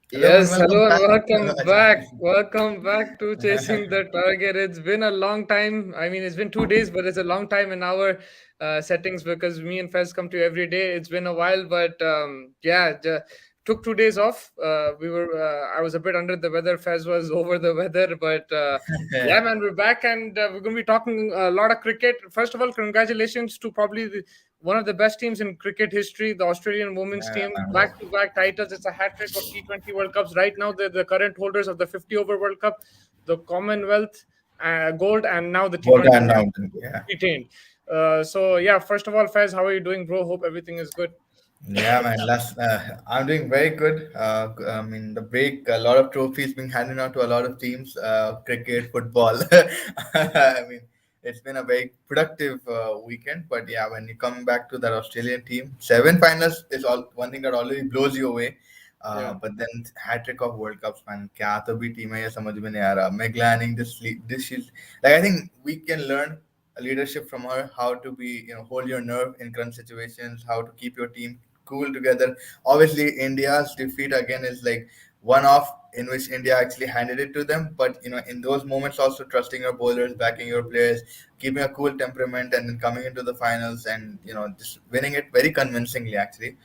Yes, hello and welcome back. Welcome back to Chasing the Target. It's been a long time. I mean, it's been 2 days, but it's a long time in our settings because me and Fez come to you every day. It's been a while, but took 2 days off. I was a bit under the weather. Fez was over the weather, but yeah, man, we're back and we're going to be talking a lot of cricket. First of all, congratulations to probably one of the best teams in cricket history, the Australian women's team, back-to-back titles. It's a hat trick of T20 World Cups. Right now, they're the current holders of the 50-over World Cup, the Commonwealth Gold, and now the T20 retained. So, yeah, first of all, Fez, how are you doing, bro? Hope everything is good. Yeah, man. I'm doing very good. I mean, the break, a lot of trophies being handed out to a lot of teams, cricket, football. I mean, it's been a very productive weekend. But yeah, when you come back to that Australian team, seven finals is all one thing that already blows you away. But then hat trick of World Cups, man. क्या तो भी team है ये समझ में नहीं आ रहा. Meg Lanning, this is like I think we can learn leadership from her, how to be hold your nerve in current situations, how to keep your team cool together. Obviously India's defeat again is like one off in which India actually handed it to them, but in those moments also trusting your bowlers, backing your players, keeping a cool temperament, and then coming into the finals and just winning it very convincingly actually.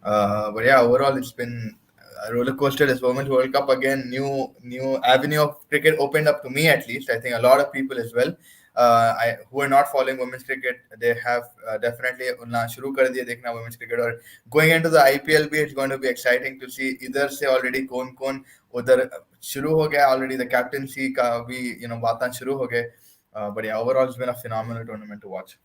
But yeah, overall it's been a roller coaster. This Women's World Cup again, new avenue of cricket opened up to me at least. I think a lot of people as well. Who are not following women's cricket, they have definitely उन्ना शुरू कर दिया देखना women's cricket. और going into the IPL भी, it's going to be exciting to see इधर से already कौन उधर शुरू हो गया already. The captaincy का भी बातें शुरू हो गए. But yeah, overall it's been a phenomenal tournament to watch.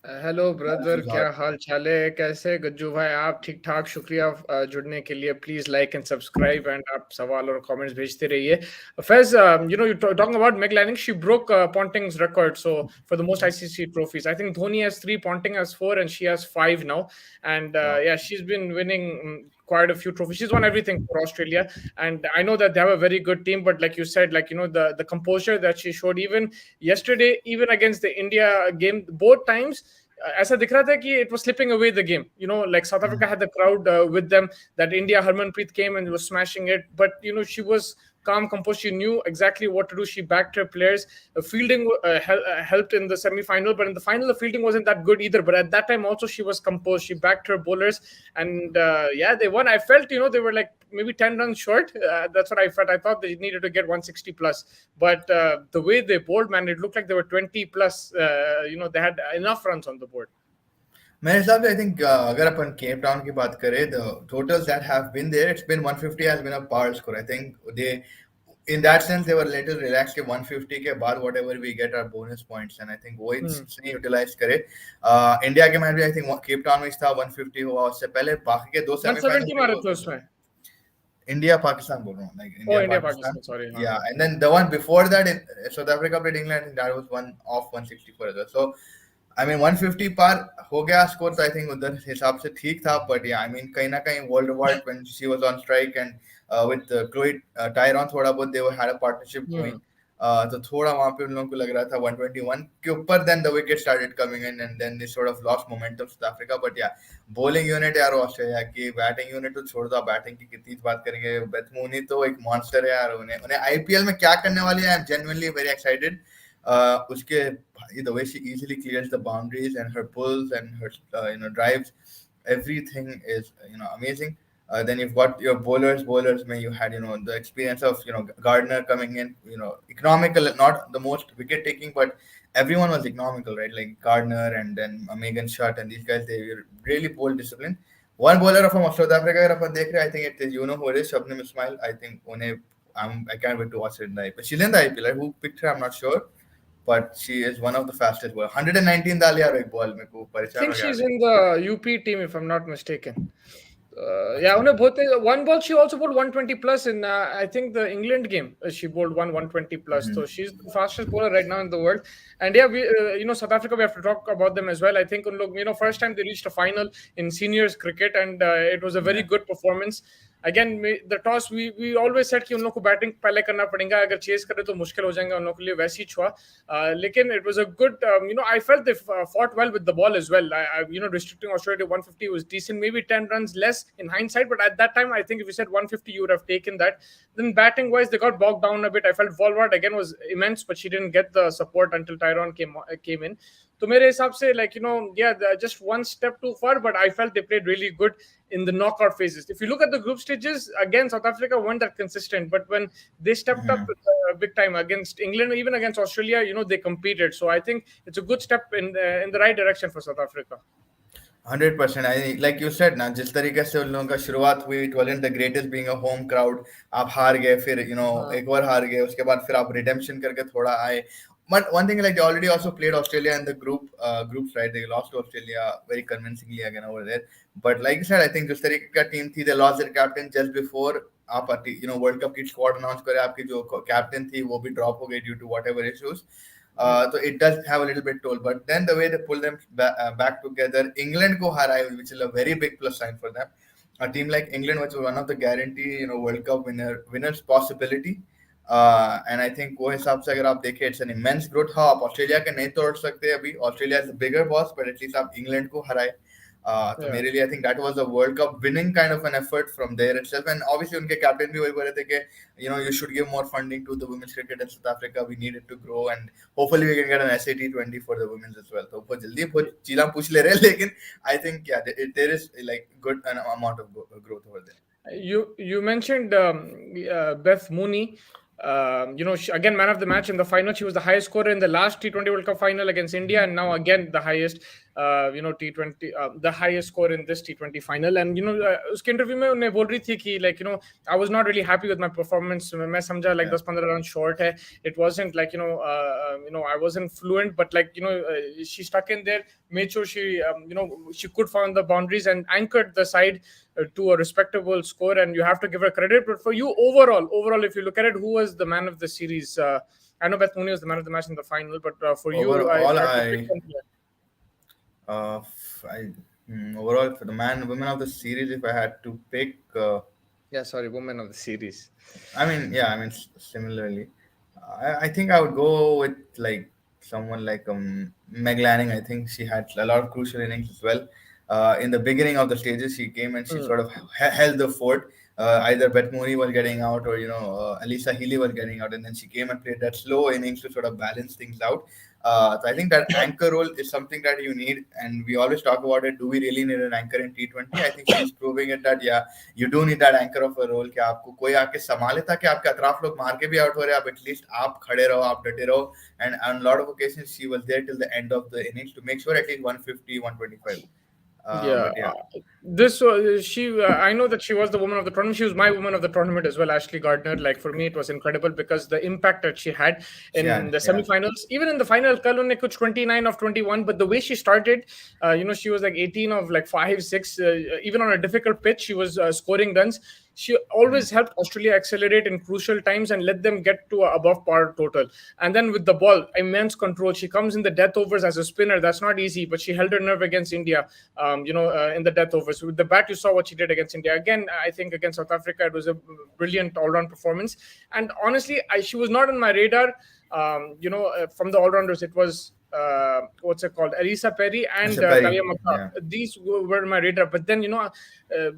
Hello brother, क्या हाल चाल है? कैसे गज्जू भाई? आप ठीक ठाक? शुक्रिया जुड़ने के लिए. Please like and subscribe and आप सवाल और कमेंट्स भेजते रहिए. Fez, you're talking about Meg Lanning. She broke Ponting's record so for the most ICC trophies. I think Dhoni has 3, Ponting has 4, and she has 5 now. And yeah, she's been winning quite a few trophies. She's won everything for Australia, and I know that they have a very good team, but like you said, the composure that she showed even yesterday, even against the India game, both times ऐसा दिख रहा था कि it was slipping away the game. Like South Africa had the crowd with them, that India, Harmanpreet came and was smashing it, but she was calm, composed. She knew exactly what to do. She backed her players. Fielding helped in the semi-final, but in the final, the fielding wasn't that good either. But at that time, also, she was composed. She backed her bowlers, and yeah, they won. I felt, they were like maybe 10 runs short. That's what I felt. I thought they needed to get 160 plus, but the way they bowled, man, it looked like they were 20 plus. They had enough runs on the board. मेरे हिसाब से I think अगर अपन Cape Town की बात करें, the totals that have been there, it's been 150 has been a par score. I think they, in that sense, they were little relaxed के 150 के बाद whatever we get are bonus points, and I think वो इसने utilize करे. India के match भी I think Cape Town में था 150 हुआ, उससे पहले बाकी के दो सेमीफाइनल 170 मारे थे उसमें. India Pakistan बोल रहा हूँ, like India Pakistan, sorry. Yeah, and then the one before that in South Africa played England, I think that was one off 164 as well. So I mean 150 par हो गया score, तो I think उधर हिसाब से ठीक था. But yeah, I mean कहीं ना कहीं World War when she was on strike and with Chloe Tyrone थोड़ा बहुत they had a partnership going. तो थोड़ा वहां पे उन लोगों को लग रहा था 121 के ऊपर, then the wicket started coming in and then they sort of lost momentum South Africa. But yeah bowling unit यार ऑस्ट्रेलिया की, बैटिंग यूनिट तो छोड़ दो, बैटिंग की कितनी बात करेंगे. बेथ मूनी तो एक मॉन्स्टर है यार. उन्हें उन्हें आईपीएल में क्या करने वाली है, I am genuinely very excited. उसके the way she easily clears the boundaries and her pulls and her drives, everything is amazing. Then you've got your bowlers may you had the experience of Gardner coming in, economical, not the most wicket taking, but everyone was economical, right? Like Gardner and then Megan Shutt and these guys, they were really bowl disciplined. One bowler from South Africa, अगर अपन देख रहे हैं, I think it is who it is, Shabnam Ismail. I think उन्हें I can't wait to watch it in the IPL. She's in the IPL, right? Who picked her? I'm not sure, but she is one of the fastest bowlers. 119 डाल यार एक ball में को I परेशान think हो गया. she's in the UP team, if I'm not mistaken. Yeah, उन्हें बहुत one ball. She also bowled 120 plus in I think the England game. She bowled 120 plus. So she's the fastest bowler right now in the world. And yeah, we South Africa, we have to talk about them as well. I think first time they reached a final in seniors cricket, and it was a very good performance. Again, the toss, we always said कि उन लोग को batting पहले करना पड़ेगा, अगर chess करे तो मुश्किल हो जाएगा उन लोग के लिए, वैसे ही हुआ. लेकिन it was a good, I felt they fought well with the ball as well. Restricting Australia to 150 was decent, maybe 10 runs less in hindsight, but at that time I think if you said 150 you would have taken that. Then batting wise they got bogged down a bit. I felt Volward again was immense, but she didn't get the support until Tyrone came in. So मेरे हिसाब से just one step too far, but I felt they played really good in the knockout phases. If you look at the group stages, again South Africa weren't that consistent, but when they stepped up big time against England, even against Australia, they competed. So I think it's a good step in the right direction for South Africa. 100%. I like you said ना, जिस तरीके से उन लोगों का शुरुआत हुई, it wasn't the greatest being a home crowd. आप हार गए, फिर एक और हार गए, उसके बाद फिर आप redemption करके थोड़ा आए. But one thing, like they already also played Australia in the groups, right? They lost to Australia very convincingly again over there. But like you said, I think जिस तरीके का team थी, they lost their captain just before आप World Cup की squad announce करे, आपकी जो captain थी वो भी drop हो गई due to whatever issues. So it does have a little bit toll, but then the way they pull them back together, England को हराए, which is a very big plus sign for them. A team like England, which was one of the guarantee, World Cup winners possibility. And I think वो हिसाब से अगर आप देखें, it's an immense growth. हाँ, आप ऑस्ट्रेलिया के नहीं तोड़ सकते अभी. Australia is the bigger boss, but at least आप इंग्लैंड को हराए. तो मेरे लिए I think that was a World Cup winning kind of an effort from there itself. And obviously उनके captain भी वही बोल रहे थे कि you should give more funding to the women's cricket in South Africa. We need it to grow, and hopefully we can get an T20 for the women's as well. तो बहुत जल्दी बहुत चीज़ें पूछ ले रहे हैं, लेकिन I think there is like good an amount of growth over there. You mentioned Beth Mooney. Again, man of the match in the final. She was the highest scorer in the last T20 World Cup final against India, and now again the highest, T20, the highest score in this T20 final. And उसके interview में उन्हें बोल रही थी कि I was not really happy with my performance. मैं समझा like 10-15 runs short है. It wasn't like I wasn't fluent, but she stuck in there, made sure she she could find the boundaries and anchored the side to a respectable score, and you have to give her credit. But for you, overall, if you look at it, who was the man of the series? I know Beth Mooney was the man of the match in the final, but for overall, overall, for the women of the series, if I had to pick, women of the series. Similarly, I think I would go with like someone like Meg Lanning. I think she had a lot of crucial innings as well. In the beginning of the stages, she came and she sort of held the fort. Either Beth Mooney was getting out, or Alisa Healy was getting out, and then she came and played that slow innings to sort of balance things out. So I think that anchor role is something that you need, and we always talk about it. Do we really need an anchor in T20? I think she's proving it that you do need that anchor of a role कि आपको कोई आके संभाले ताकि आपके अतराफ लोग मार के भी आउट हो रहे, आप at least आप खड़े रहो, आप डटे रहो. And on a lot of occasions she was there till the end of the innings to make sure at least 150, 125. This I know that she was the woman of the tournament. She was my woman of the tournament as well, Ashley Gardner. Like for me, it was incredible because the impact that she had in the semifinals, even in the final, कल उन्हें कुछ 29 of 21, but the way she started, she was like 18 of like 5, 6, even on a difficult pitch, she was scoring runs. she always helped Australia accelerate in crucial times and let them get to a above par total. And then with the ball, immense control. She comes in the death overs as a spinner. That's not easy, but she held her nerve against India. In the death overs with the bat, you saw what she did against India. Again, I think against South Africa, it was a brilliant all-round performance. And honestly, she was not on my radar. From the all-rounders, it was what's it called? Elisa Perry and Mr. Perry. Talia Mata. Yeah. These were my radar. But then,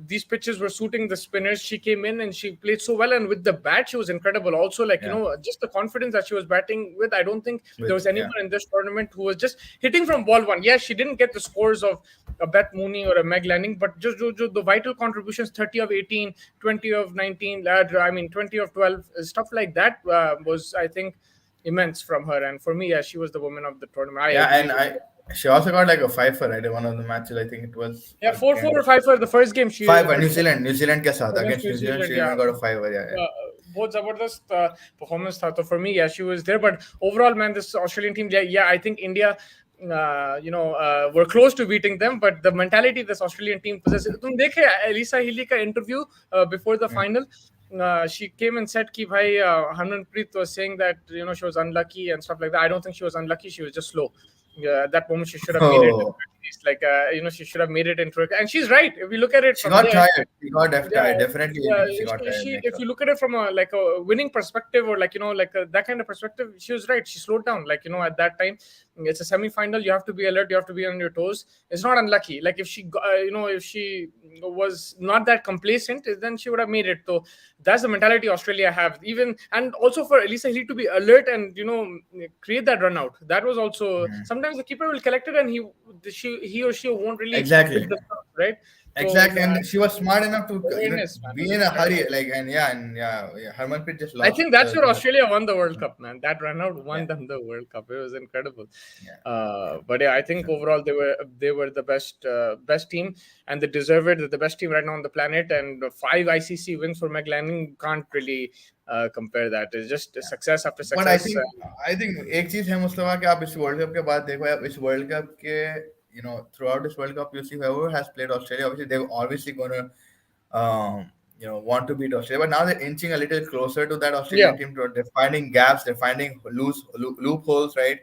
these pitches were suiting the spinners. She came in and she played so well. And with the bat, she was incredible. Also, just the confidence that she was batting with. I don't think there was anyone in this tournament who was just hitting from ball one. Yes, she didn't get the scores of a Beth Mooney or a Meg Lanning, but just the vital contributions, 30 of 18, 20 of 19, 20 of 12, stuff like that was, I think, immense from her. And for me, yeah, she was the woman of the tournament. She also got like a 5 for, right? One of the matches, I think it was. 4-4 or 5-4 the first game. She 5 New Zealand के साथ against against New Zealand, she even got a 5. Yeah. बहुत जबरदस्त performance था. So for me, yeah, she was there. But overall, man, this Australian team, yeah, I think India, were close to beating them. But the mentality this Australian team possesses. तुम देखे Elisa Healy का interview before the final. She came and said कि भाई Harmanpreet was saying that she was unlucky and stuff like that. I don't think she was unlucky. She was just slow. At that moment she should have made it at least, she should have made it into it. And she's right. If we look at it she got tired. She got tired. Definitely. She got tired. If you look at it from a winning perspective or that kind of perspective, she was right. She slowed down. At that time, it's a semi-final. You have to be alert. You have to be on your toes. It's not unlucky. If she if she was not that complacent, then she would have made it. So that's the mentality Australia have. And also for Elisa Healy to be alert and create that run out. That was also sometimes the keeper will collect it and he or she won't really exactly hit the stuff, right? Exactly, and she was smart enough to be in a hurry. Harmanpreet just lost. I think that's where Australia won the World Cup, man. That run out won them the World Cup. It was incredible. But yeah, I think overall they were the best team, and they deserve it. They're the best team right now on the planet, and 5 ICC wins for Meg Lanning can't really compare that. It's just success after success. But I think एक चीज है मुस्तफा कि आप इस World Cup के बाद देखो आप इस World Cup के throughout this World Cup, you see whoever has played Australia, obviously they're obviously going to, want to beat Australia. But now they're inching a little closer to that Australian team. They're finding gaps. They're finding loopholes, right?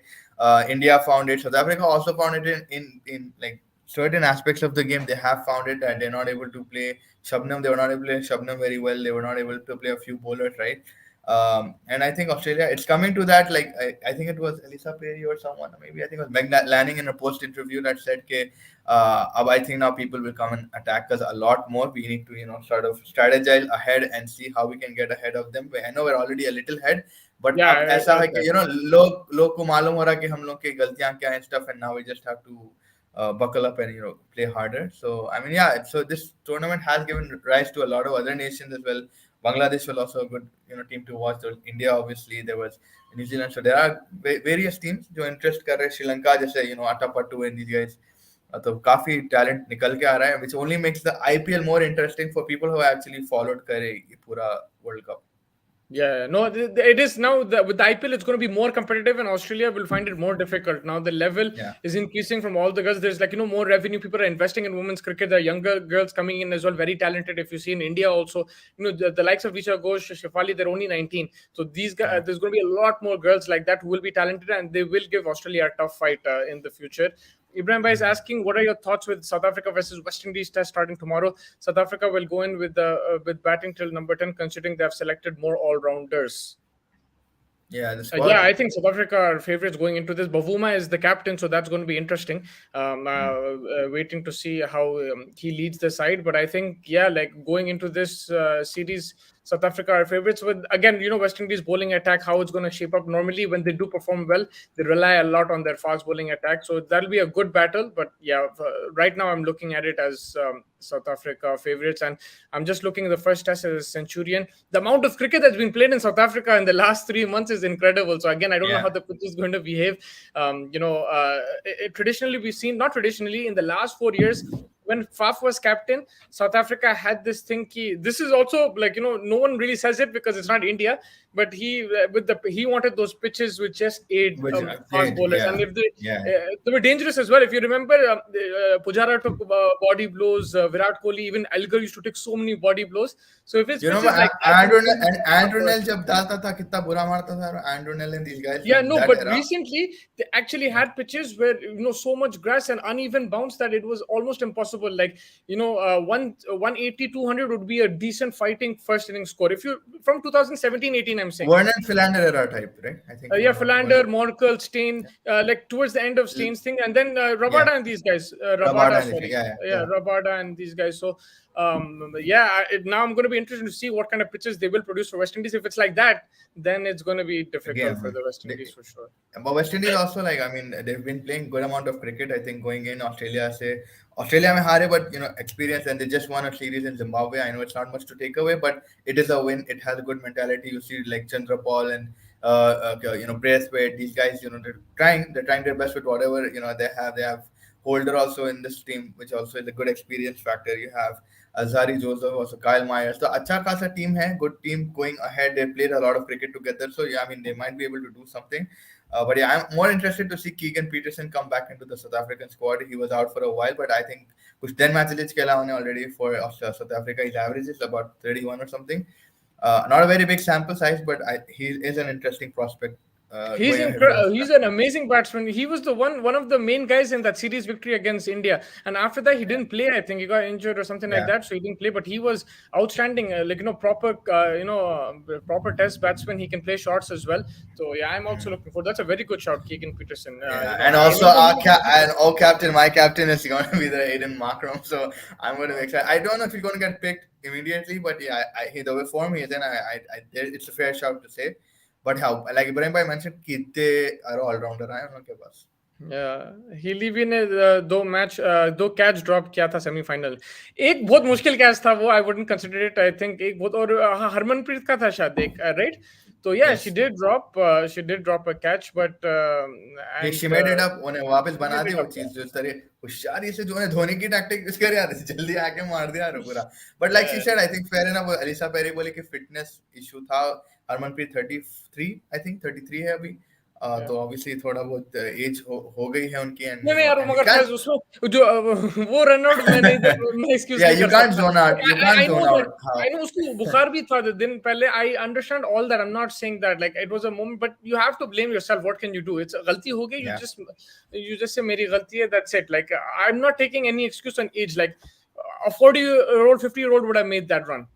India found it. South Africa also found it in certain aspects of the game. They have found it that they're not able to play Shabnam. They were not able to play Shabnam very well. They were not able to play a few bowlers, right? And I think Australia, it's coming to that. I think it was Elisa Perry or someone, maybe I think it was Meg Lanning in a post interview that said, I think now people will come and attack us a lot more. We need to, sort of strategize ahead and see how we can get ahead of them. I know we're already a little ahead, but ऐसा है कि लोग को मालूम हो रहा कि हम लोग की गलतियां क्या हैं stuff, and now we just have to buckle up and play harder. So so this tournament has given rise to a lot of other nations as well. Bangladesh was also a good team to watch. There was India, obviously. There was New Zealand. So there are various teams जो interest कर रहे हैं. Sri Lanka जैसे Atapattu and these guys. तो काफी talent निकल के आ रहा है, which only makes the IPL more interesting for people who actually followed करे ये पूरा World Cup. Yeah, no, it is now with the IPL, it's going to be more competitive, and Australia will find it more difficult. Now the level is increasing from all the girls. There's more revenue. People are investing in women's cricket. There are younger girls coming in as well, very talented. If you see in India also, the likes of Risha Ghosh, Shefali, they're only 19. So these guys, there's going to be a lot more girls like that who will be talented, and they will give Australia a tough fight in the future. Ibrahim Bhai is asking, what are your thoughts with South Africa versus West Indies test starting tomorrow? South Africa will go in with batting till number 10, considering they have selected more all-rounders. Yeah, I think South Africa are favorites going into this. Bavuma is the captain, so that's going to be interesting. Waiting to see how he leads the side. But I think, going into this series, South Africa are favorites. With again, West Indies bowling attack, how it's going to shape up. Normally, when they do perform well, they rely a lot on their fast bowling attack. So that'll be a good battle. But right now I'm looking at it as South Africa favorites, and I'm just looking at the first test as a Centurion. The amount of cricket that's been played in South Africa in the last 3 months is incredible. So again, I don't know how the pitch is going to behave. Traditionally we've seen, not traditionally, in the last 4 years, when Faf was captain, South Africa had this thing. This is also like, no one really says it because it's not India, but he wanted those pitches which just aid Which fast did, bowlers, and yeah, if yeah. they were dangerous as well. If you remember, Pujara took body blows. Virat Kohli, even Elgar used to take so many body blows. So if it's You know, pitches like that, then Andrew Nell जब डालता था कितना बुरा मारता था, Andrew Nell and these guys yeah, from no, that but era. recently they actually had pitches where so much grass and uneven bounce that it was almost impossible. Like 180, 200 would be a decent fighting first inning score. If you from 2017-18, I'm saying. Vernon Philander era type, right? I think Yeah, Vernon. Philander, Morkel, Stain, like towards the end of Stain's thing, and then Yeah, Rabada and these guys, Rabada Rabada, and sorry, yeah. Rabada and these guys. So, now I'm going to be interested to see what kind of pitches they will produce for West Indies. If it's like that, then it's going to be difficult for Again, the West Indies for sure. but West Indies also, like, I mean, they've been playing good amount of cricket. I think going in Australia mein haare, but experience, and they just won a series in Zimbabwe. I know it's not much to take away, but it is a win. It has a good mentality. You see, like Chandra Paul and Braithwaite, these guys, they're trying their best with whatever they have. They have Holder also in this team, which also is a good experience factor. You have Azari Joseph, also Kyle Myers. So अच्छा खासा team है, good team going ahead. They played a lot of cricket together, so yeah, I mean they might be able to do something. But yeah, I'm more interested to see Keegan Peterson come back into the South African squad. He was out for a while, but I think कुछ 10 matches खेला उन्हें already for South Africa. His average is about 31 or something. Not a very big sample size, but he is an interesting prospect. He's Going ahead for us. he's an amazing batsman. He was the one of the main guys in that series victory against India, and after that he didn't play. I think he got injured or something like Yeah. that, so he didn't play. But he was outstanding, proper proper test batsman. He can play shots as well. So yeah, I'm also looking for. That's a very good shout, Keegan Peterson. And also my captain is going to be the Aiden Markram, so I'm going to be excited. I don't know if he's going to get picked immediately, but yeah, the way form he is in, it's a fair shout to say. But how, like Ibrahim Bhai mentioned, कितने all-rounder आए उनके पास. He live in दो catch drop किया था semifinal. एक बहुत मुश्किल catch था वो, I wouldn't consider it. I think एक बहुत, और हरमनप्रीत का था शायद एक, राइट? तो yeah, she did drop a catch, but she made it up. उन्हें वापस बना दी वो चीज, जो तरह होशियारी से जो धोनी की टैक्टिक यूज कर यार, जल्दी आके मार दिया पूरा. But like she said, I think fair enough. Alyssa Perry बोली कि फिटनेस इशू था. हरमनप्रीत 33, I think 33 है अभी. तो ऑब्वियसली थोड़ा बहुत एज हो गई है उनकी. एंड नहीं यार, मगर उसमें जो वो रन आउट में नहीं, मैं एक्सक्यूज नहीं कर सकता. You can't zone out. I know उसको बुखार भी था दिन पहले. I understand all that. I'm not saying that like it was a moment, but you have to blame yourself. What can you do? It's गलती हो गई. You just say मेरी गलती है. That's it. Like I'm not taking any excuse on age. Like a 40-year-old, 50-year-old would have made that run.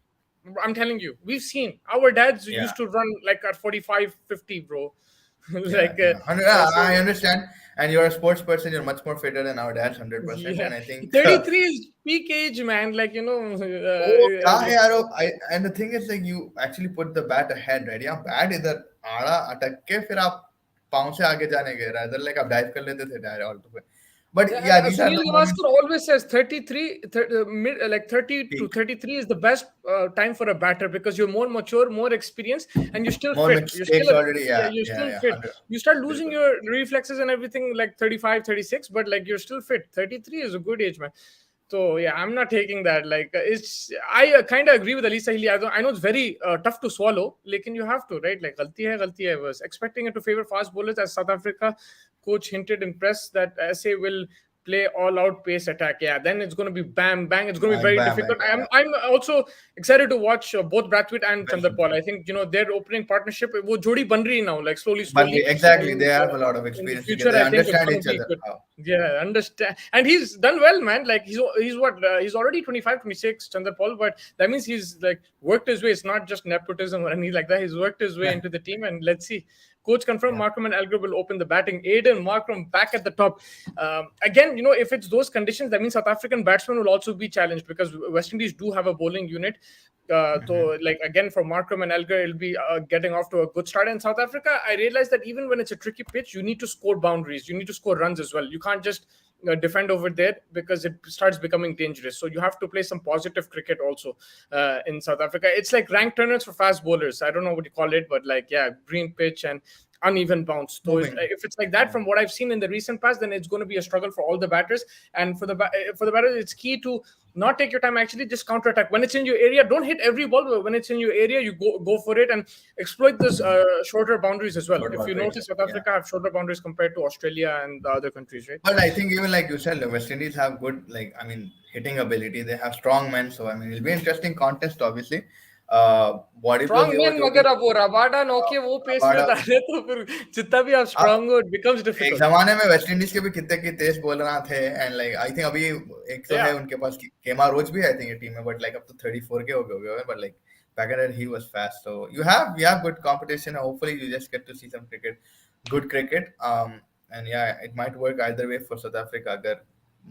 I'm telling you, we've seen our dads used to run like at 45, 50, bro. I understand, and you're a sports person. You're much more fitter than our dads, 100%. And I think 33 is peak age, man. Like and the thing is, like, you actually put the bat ahead, right? Yeah, bat इधर आड़ा अटक के फिर आप पाँव से आगे जाने गए, rather like आप dive कर लेते थे direct. But yeah, these are the Gavaskar always says 33, 30 to 33 is the best time for a batter, because you're more mature, more experienced, and you're still fit. You're still fit. You start losing your reflexes and everything like 35, 36, but like you're still fit. 33 is a good age, man. So yeah, I'm not taking that. Like I kind of agree with Alisa Hilli. I know it's very tough to swallow, लेकिन you have to, right? Like गलती है. Was expecting it to favor fast bowlers, as South Africa coach hinted in press that SA will play all-out pace attack. Yeah, then it's going to be bam, bang. It's going to be very difficult. I'm also excited to watch both Brathwaite and Chandra Paul. I think their opening partnership, वो जोड़ी बन रही now, like slowly. Exactly, they have a lot of experience. Future, they understand each other. Yeah, understand, and he's done well, man. Like he's already 25, 26, Chandra Paul, but that means he's like worked his way. It's not just nepotism or anything like that. He's worked his way into the team, and let's see. Coach confirmed Markram and Elgar will open the batting. Aiden Markram back at the top. Again, if it's those conditions, that means South African batsmen will also be challenged, because West Indies do have a bowling unit. So, like, again, for Markram and Elgar, it'll be getting off to a good start. In South Africa, I realized that even when it's a tricky pitch, you need to score boundaries. You need to score runs as well. You can't just defend over there, because it starts becoming dangerous. So you have to play some positive cricket also in South Africa. It's like rank turners for fast bowlers. I don't know what you call it, but like, yeah, green pitch and uneven bounce. So moving. if it's like that, from what I've seen in the recent past, then it's going to be a struggle for all the batters. And for the batters, it's key to not take your time. Actually, just counter attack when it's in your area. Don't hit every ball, but when it's in your area, you go for it and exploit this shorter boundaries as well. Short If you boundaries. notice, South Yeah. Africa have shorter boundaries compared to Australia and the other countries, right? But I think even like you said, the West Indies have good, like, I mean, hitting ability. They have strong men, so I mean, it'll be an interesting contest, obviously. Body blow strong ये वो man जो भी मगर अब वो Rabada नौके वो pace में हमारा डाले तो फिर जितना भी आप अब स्ट्रांग हो इट बिकम्स एक डिफिकल्ट जमाने में वेस्ट इंडीज के भी कितने की तेज बॉलर थे एंड लाइक आई थिंक अभी एक तो या है उनके पास केमा रोच भी है आई थिंक टीम में बट लाइक अब तो 34 के हो गए but like back then he was fast so you have good competition and hopefully you just get to see some good cricket and yeah it might work either way for South Africa अगर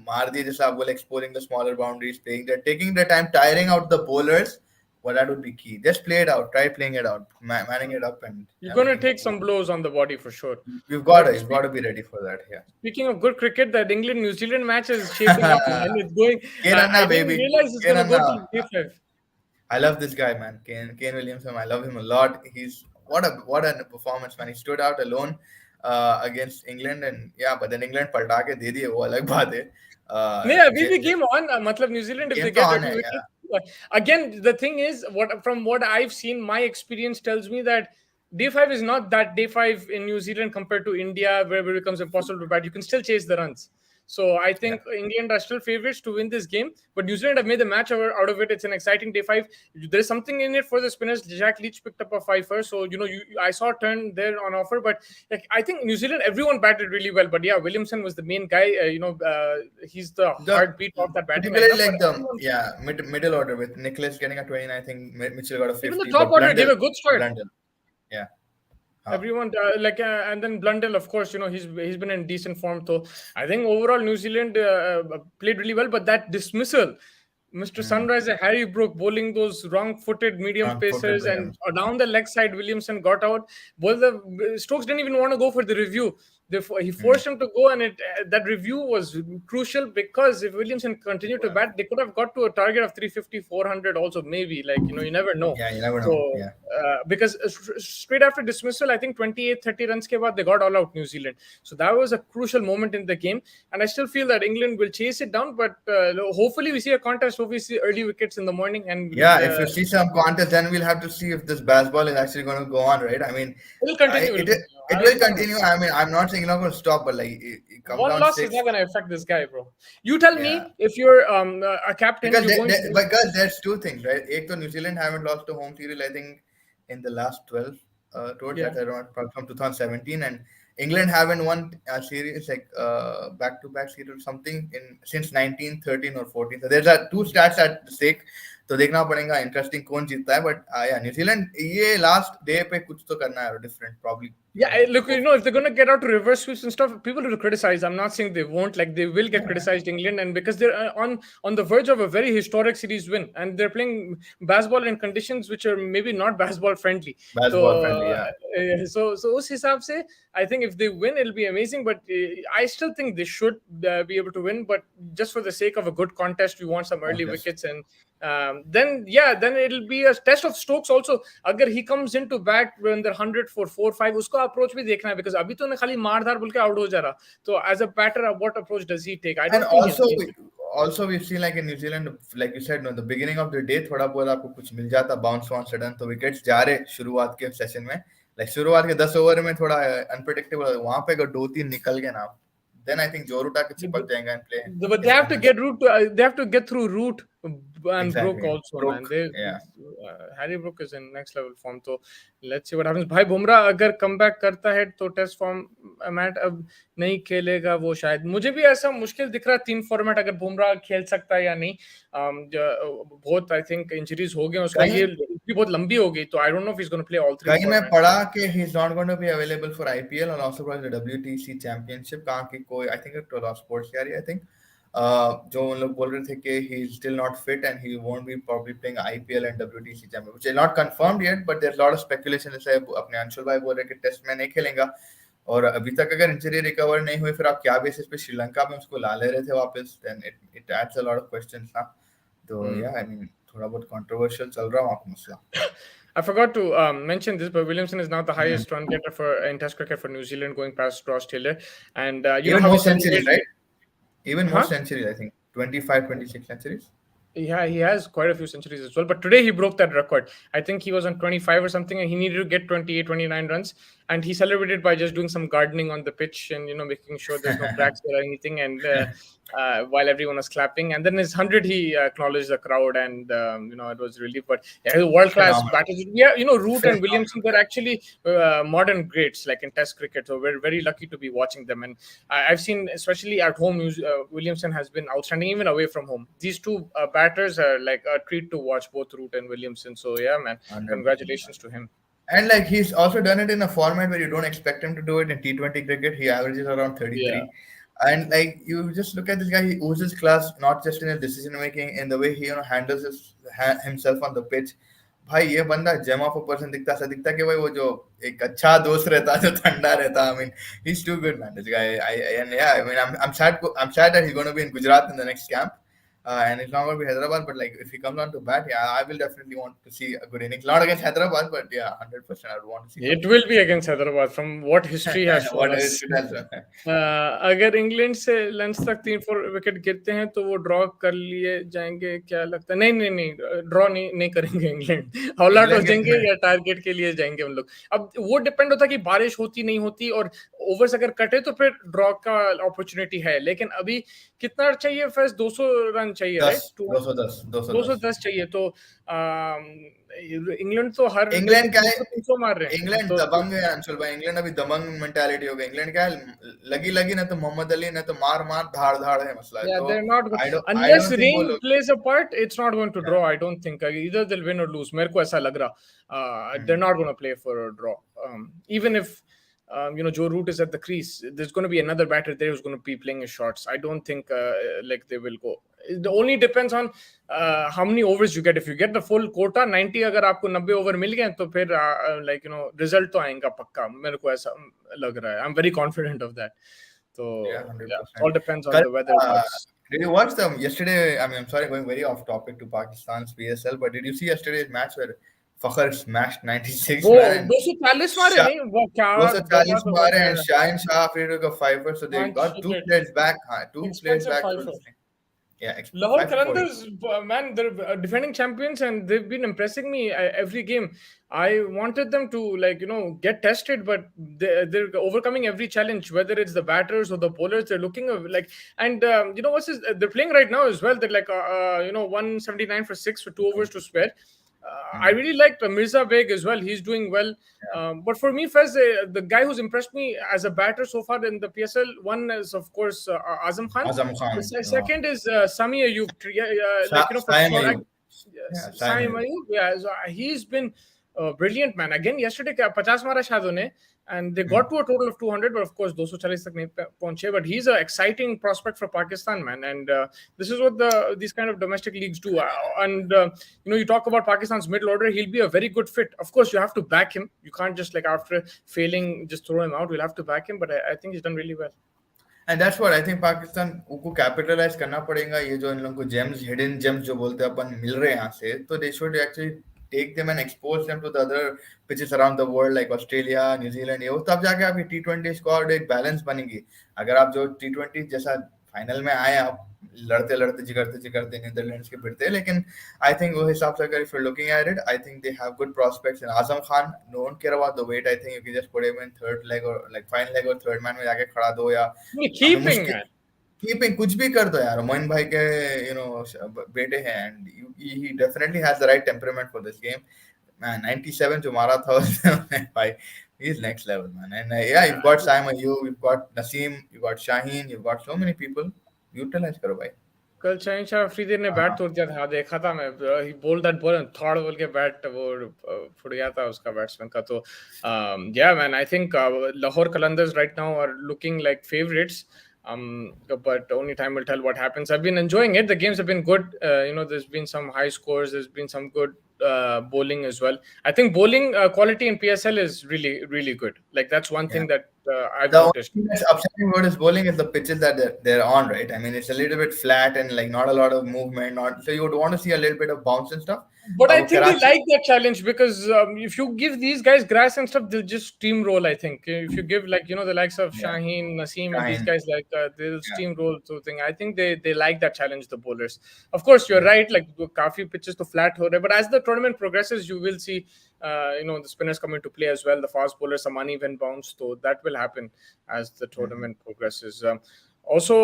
मार दिए जैसे आप बोले exploring the smaller boundaries playing the taking the time tiring out the bowlers well that would be key just play it out try playing it out manning it up and you're yeah, going to making take some blows on the body for sure. you've But got to be ready for that yeah. speaking of good cricket, that England New Zealand match is shaping up and it's going. Kenana, I didn't baby. realize it's going to go Kenana. till day 5. I love this guy, man. Kane Williamson. I love him a lot. He's what a performance, man. He stood out alone against England, and yeah, but then England पलटा के दे दिए वो अलग बात है. नहीं अभी भी गेम ऑन मतलब न्यूजीलैंड if they Game तो get on every है, wicket yeah. again the thing is what I've seen, my experience tells me that day 5 is not that day 5 in New Zealand compared to India where it becomes impossible to bat. You can still chase the runs. So I think Yeah. England are still favorites to win this game, but New Zealand have made the match out of it. It's an exciting day 5. There's something in it for the spinners. Jack Leach picked up a 5 first, so I saw a turn there on offer. But like, I think New Zealand, everyone batted really well. But yeah, Williamson was the main guy. He's the The heartbeat of that batting particularly lineup. like But the everyone, middle order with Nicholas getting a 20, I think Mitchell got a even the 50, top but order gave a good start. Blundell, yeah. Everyone and then Blundell, of course, he's been in decent form. So I think overall New Zealand played really well. But that dismissal, Mr. Sunrise, Harry Brook bowling those wrong-footed medium Front-footed pacers, and Williams. down the leg side, Williamson got out. Both the Stokes didn't even want to go for the review. He forced him to go, and that review was crucial because if Williamson continued to bat, they could have got to a target of 350, 400 also, maybe. Like, you never know. Yeah, you never So, know. Yeah. because straight after dismissal, I think 28, 30 runs ke baad, they got all out New Zealand. So that was a crucial moment in the game. And I still feel that England will chase it down, but hopefully we see a contest. Hopefully we see early wickets in the morning. And Yeah, if you see some contest, then we'll have to see if this baseball is actually going to go on, right? I mean, it'll continue. it will continue. I mean, I'm not saying it's not going to stop, but like it comes One down loss 6. is not going to affect this guy, bro. You tell Yeah. me if you're a captain. Because, you're going because there's two things, right? Ek to New Zealand haven't lost a home series, I think, in the last 12 towards Yeah. that around from 2017, and England haven't won a series like back-to-back series or something since 1913 or 14. So there's two stats at stake. तो देखना पड़ेगा interesting कौन जीतता है but या New Zealand ये last day पे कुछ तो करना है different probably Yeah, look, if they're going to get out to reverse sweeps and stuff, people will criticize. I'm not saying they won't. Like, they will get criticized, England, and because they're on the verge of a very historic series win, and they're playing baseball in conditions which are maybe not baseball friendly. Baseball friendly, yeah. So उस हिसाब से, I think if they win, it'll be amazing. But I still think they should be able to win. But just for the sake of a good contest, we want some early wickets, and then it'll be a test of Stokes also. Agar he comes into bat when they're 100 for 4-5, उसको approach भी देखना है, because अभी तो ना खाली मारधार बोल के out हो जा रहा. So as a batter, what approach does he take? I don't think also we've seen like in New Zealand, like you said, no, the beginning of the day थोड़ा बहुत आपको कुछ मिल जाता bounce sudden, तो wickets जा रहे शुरुआत के सेशन में, like शुरुआत के 10 ओवर में थोड़ा unpredictable, वहां पे अगर 2-3 निकल गए ना, then I think जोर उठा के चिपक जाएंगे and play. But they have to get through Root and Brook also, man. Harry Brook is in next level form. So let's see what happens. भाई बुमराह अगर comeback करता है तो टेस्ट फॉर्म मैट अब नहीं खेलेगा वो शायद. मुझे भी ऐसा मुश्किल दिख रहा 3 फॉर्मेट अगर बुमराह खेल सकता है या नहीं. बहुत आई थिंक इंजरीज हो गए उसका, ये भी बहुत लंबी हो गई, तो I don't know if he is gonna play all 3 कहीं मैं पढ़ा कि he is not going to be available for IPL and also for the WTC championship. कहाँ की कोई I think it was sports यार I think जो उन लोग बोल रहे थे कि he is still not fit and he won't be probably playing IPL and WTC championship, which is not confirmed yet, but there's a lot of speculation. जैसे अपने अंशुल भाई बोल रहे कि टेस्ट में नहीं खेलेगा, और अभी तक अगर इंजरी रिकवर नहीं हुई फिर आप क्या बेसिस पे श्रीलंका में उसको ला ले रहे थे वापस, then it adds a lot of questions ना. तो yeah, I mean थोड़ा बहुत controversial चल रहा है वहाँ पे मसला. I forgot to mention this, but Williamson is now the Mm. highest run getter in Test cricket for New Zealand, going past Ross Taylor. And you know Even how he more centuries, celebrated? right? Even more Huh? centuries, I think. 25, 26 centuries. Yeah, he has quite a few centuries as well. But today he broke that record. I think he was on 25 or something, and he needed to get 28, 29 runs. And he celebrated by just doing some gardening on the pitch and, making sure there's no cracks or anything. And while everyone was clapping. And then his 100, he acknowledged the crowd, and, it was relief. But yeah, he's a world class Phenomenal. batter. Yeah, Root and Phenomenal. Williamson, they're actually modern greats, like in Test cricket. So we're very lucky to be watching them. And I've seen, especially at home, Williamson has been outstanding, even away from home. These two batters are like a treat to watch, both Root and Williamson. So yeah, man, 100%. congratulations to him. And like he's also done it in a format where you don't expect him to do it in T20 cricket. He averages around Yeah. 33. And like you just look at this guy, he oozes class not just in his decision making, in the way he handles himself on the pitch. भाई ये बंदा GeM of a person दिखता ऐसा दिखता कि भाई वो जो एक अच्छा दोस्त रहता जो ठंडा रहता I mean he's too good man this guy and yeah I mean I'm sad that he's going to be in Gujarat in the next camp and it's not going to be Hyderabad but like if he comes on to bat yeah I will definitely want to see a good innings not against Hyderabad but yeah 100% I would want to see It will be against Hyderabad from what history has shown what us. is it as अगर England से lunch तक 3-4 wicket गिरते हैं तो वो draw कर लिए जाएंगे, क्या लगता है? नहीं, ड्रॉ नहीं करेंगे इंग्लैंड, ऑल आउट हो जाएंगे या टारगेट के लिए जाएंगे हम लोग. अब वो डिपेंड होता है कि बारिश होती नहीं होती, और ओवर्स अगर कटे तो फिर ड्रॉ का अपॉर्चुनिटी है. लेकिन अभी कितना चाहिए? फर्स्ट 200 रन चाहिए, राइट? 210 चाहिए. तो इंग्लैंड तो हर इंग्लैंड क्या है 300 मार रहे हैं. इंग्लैंड तो दबंग है अंशुल भाई इंग्लैंड अभी दबंग मेंटालिटी हो गई इंग्लैंड क्या है लगी ना तो मोहम्मद अली ना तो मार धाड़ है मसला है yeah, तो they're not I unless don't think वो rain लोग plays a part, it's not going to draw. I don't think either they'll win or lose. मेरे को ऐसा लग रहा. They're not going to play for a draw. Even if Joe Root is at the crease, there's going to be another batter there who's going to be playing his shots. I don't think like they will go. It only depends on how many overs you get. If you get the full quota 90, अगर आपको 90 over मिल गए तो फिर result तो आएगा पक्का. मेरे को ऐसा लग रहा है. I'm very confident of that. So yeah 100% all depends on the weather gods. Did you watch them yesterday? I mean, I'm sorry, going very off topic to Pakistan's PSL, but did you see yesterday's match where Fakhar smashed 96 वो man? 240 मारे नहीं, वो क्या 240 मारे and Shaheen Shah after took a fiver, so they got two players back. Two players back. Yeah, Lahore Qalandars, man, they're defending champions and they've been impressing me every game. I wanted them to get tested, but they're overcoming every challenge, whether it's the batters or the bowlers. They're looking like, and they're playing right now as well. They're like 179 for 6 for 2 overs to spare. I really liked Mirza Beg as well. He's doing well. But for me, Fez, the guy who's impressed me as a batter so far in the PSL, one is, of course, Azam Khan. The second is Sami Ayub. Saim Ayub. Yeah, so he's been brilliant, man. Again, yesterday, 50 mara shayad unhe, and they got to a total of 200, but of course, 240 tak nahi pahunche. But he's an exciting prospect for Pakistan, man. And this is what these kind of domestic leagues do. You talk about Pakistan's middle order, he'll be a very good fit. Of course, you have to back him. You can't just after failing, just throw him out. We'll have to back him, but I think he's done really well. And that's what I think Pakistan को capitalize करना पड़ेगा ये जो इन लोगों को gems hidden gems जो बोलते हैं अपन मिल रहे हैं यहाँ से तो they should actually take them and expose them to the other pitches around the world like Australia, New Zealand ये वो तब जाके आपकी T20 squad एक balance बनेगी अगर आप जो T20 जैसा फाइनल में आए आप लड़ते जिगरते नीदरलैंड्स के फिरते लेकिन आई थिंक वो हिसाब से अगर if you're looking at it I think they have good prospects and Azam Khan don't care about the weight I think you can just put him in third leg or like final leg or third man में जाके खड़ा दो या keeping कुछ भी कर दो यार मोइन भाई के बेटे हैं and he definitely has the right temperament for this game man 97 जो मारा था उसने भाई he's next level man and yeah you've got Simon you've got Naseem you've got Shaheen you've got so many people utilise करो भाई कल शाहीन शाह अफरीदी ने bat तोड़ दिया था देखा था मैं ही बोल दैट बॉल थर्ड बॉल के बैट वो फुट गया था उसका बैट्समैन का तो या man I think Lahore Qalandars right now are looking like favourites but only time will tell what happens. I've been enjoying it. The games have been good. There's been some high scores. There's been some good bowling as well. I think bowling quality in PSL is really, really good. Like that's one thing that I've The only noticed. thing that's upsetting about his bowling is the pitches that they're on, right? I mean, it's a little bit flat and like not a lot of movement. Not so you would want to see a little bit of bounce and stuff. But I think they Karachi, like that challenge because if you give these guys grass and stuff, they'll just steamroll. I think if you give like the likes of yeah, Shaheen, Naseem, and these Shine, guys like they'll yeah, steamroll through thing. I think they like that challenge. The bowlers, of course, you're yeah. right. Like kafi pitches to flat ho rahe, but as the tournament progresses, you will see the spinners come into play as well. The fast bowlers, some uneven bounce, so that will happen as the Mhm. tournament progresses. Also,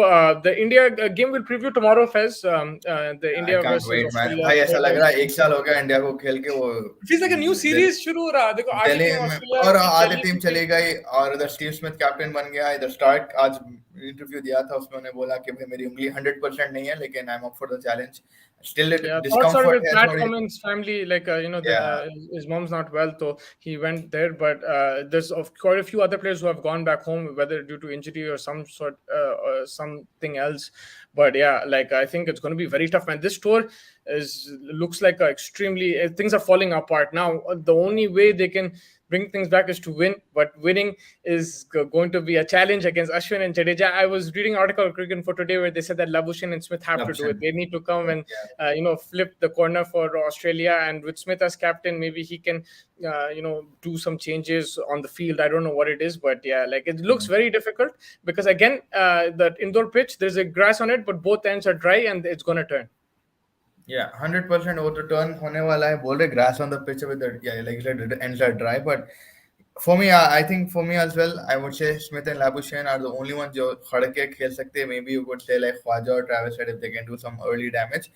the India game will preview tomorrow, Fez. The I India can't versus wait, man. Australia भाई ऐसा third लग and रहा है एक साल हो गया India को खेल के वो it feels like a new दिल series शुरू हो रहा देखो आधी दिल्ली टीम में ऑस्ट्रेलिया और की आधी चली टीम भी गई चली गई और इधर स्टीव स्मिथ कैप्टन बन गया इधर स्टार्क आज इंटरव्यू दिया था उसमें उन्होंने बोला कि भाई मेरी उंगली 100% नहीं है लेकिन I am up for the challenge still yeah thoughts are discomfort with है Pat थोड़ी Cummins family like या his mom's not well so he went there but there's of quite a few other players who have gone back home whether due to injury or some sort or something else but yeah like I think it's going to be very tough man this tour is looks like extremely things are falling apart now the only way they can bring things back is to win but winning is going to be a challenge against Ashwin and Jadeja. I was reading an article on Cricket for today where they said that Labuschagne and Smith have to do it. Option They need to come and या flip the corner for Australia. And with Smith as captain, maybe he can do some changes on the field. I don't know what it is, but yeah, like it looks very difficult because again, that indoor pitch, there's a grass on it, but both ends are dry and it's gonna turn. Yeah, 100% वो तो turn होने वाला है बोल रहे grass on the pitch with yeah like you said ends are dry but for me I think for me as well I would say Smith and Labuschagne are the only ones जो खड़ के खेल सकते हैं maybe you could say like Khwaja or Travis Head if they can do some early damage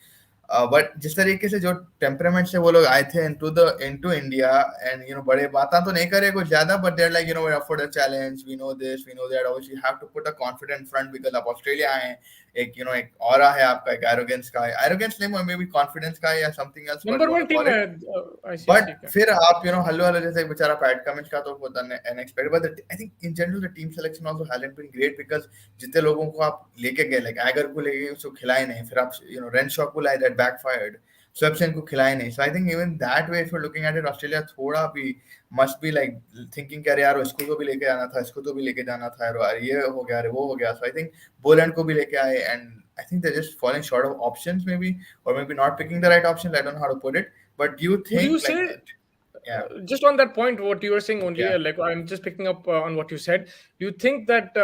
but जिस तरीके से जो टेम्परामेंट से वो लोग आए थे इनटू इंडिया एंड बड़े बातें तो नहीं करे कुछ ज्यादा but there like we're up for the challenge we know this we know that obviously you have to put a confident front because आप ऑस्ट्रेलिया आए हैं एक ऑरा है आपका एक एरोगेंस नहीं मे बी कॉन्फिडेंस का या something else what Number you want one two team call it ICC but का. फिर आप हल्लो हल्लो जैसे एक बेचारा पैट कमिंस का तो होता unexpected but I think in general the team selection also hasn't been great because जितने लोगों को आप लेके गए लाइक एगर को लेके उसको खिलाए नहीं फिर आप रेनशॉ को लाए दैट बैकफायर्ड स्वैप्सन को खिलाए नहीं so I think even that way if you looking at it Australia थोड़ा भी मस्ट बी लाइक थिंकिंग कि यार इसको तो भी लेके आना था इसको तो भी लेके जाना था यार ये हो गया अरे वो हो गया सो आई थिंक बोलैंड को भी लेके आए and I think they're just falling short of options, maybe, or maybe not picking the right options. I don't know how to put it. But do you Would you think, say like, yeah, just on that point what you were saying only yeah, like I'm just picking up on what you said do you think that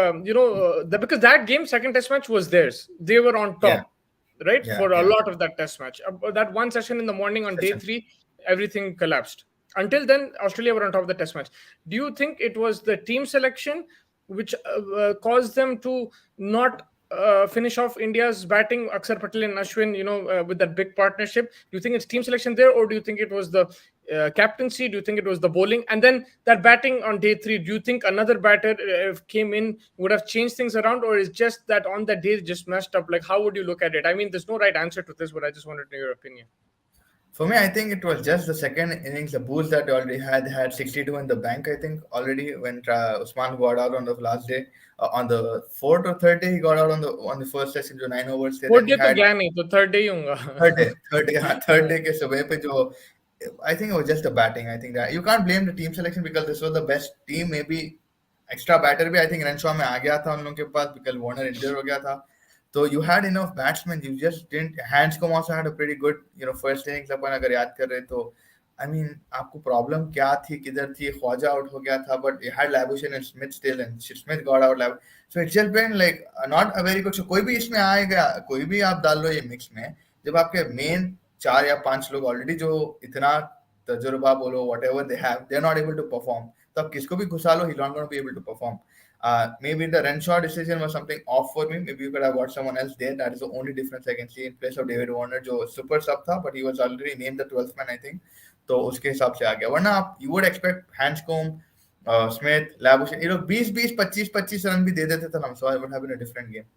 because that game second test match was theirs they were on yeah, top right yeah, for a yeah, lot of that test match that one session in the morning on day session. 3 everything collapsed until then Australia were on top of the test match do you think it was the team selection which caused them to not finish off India's batting, Akshar Patel and Ashwin, with that big partnership. Do you think it's team selection there, or do you think it was the captaincy? Do you think it was the bowling? And then that batting on day 3, do you think another batter came in would have changed things around, or is just that on that day just messed up? Like, how would you look at it? I mean, there's no right answer to this, but I just wanted to know your opinion. For me, I think it was just the second innings, the boost that they already had 62 in the bank. I think already when Usman got out on the last day, on the fourth or third day, he got out on the first session, जो 9 overs थे. Fourth Then he day तो had गया नहीं, तो third day ही होगा. third day के सुबह पे जो I think it was just the batting. I think that you can't blame the team selection because this was the best team. Maybe extra batter भी I think Renshaw में आ गया था उन लोगों के पास because Warner injured हो गया था. So you had enough batsmen. You just didn't. Hanscom also had a pretty good, first innings. अपन अगर याद कर रहे तो, I mean, आपको problem क्या थी, किधर थी? ख्वाजा out हो गया था, but you had Labuschagne and Smith still, and Smith got out. So it's just been like not a very good. So कोई भी इसमें आएगा, कोई भी आप डाल लो ये mix में, जब आपके main 4 या 5 लोग already जो इतना तजुर्बा बोलो whatever they have, they're not able to perform. तो आप किसको भी घुसा लो, he's not going to be able to perform. Maybe the Renshaw decision was something off for me. Maybe you could have got someone else there. That is the only difference I can see in place of David Warner, जो super sub था, but he was already named the 12th man, I think. तो उसके हिसाब से आ गया. वरना आप you would expect Hanscom, Smith, Labuschagne, 20-20, 25-25 run भी दे देते थे ना, so I would have been a different game.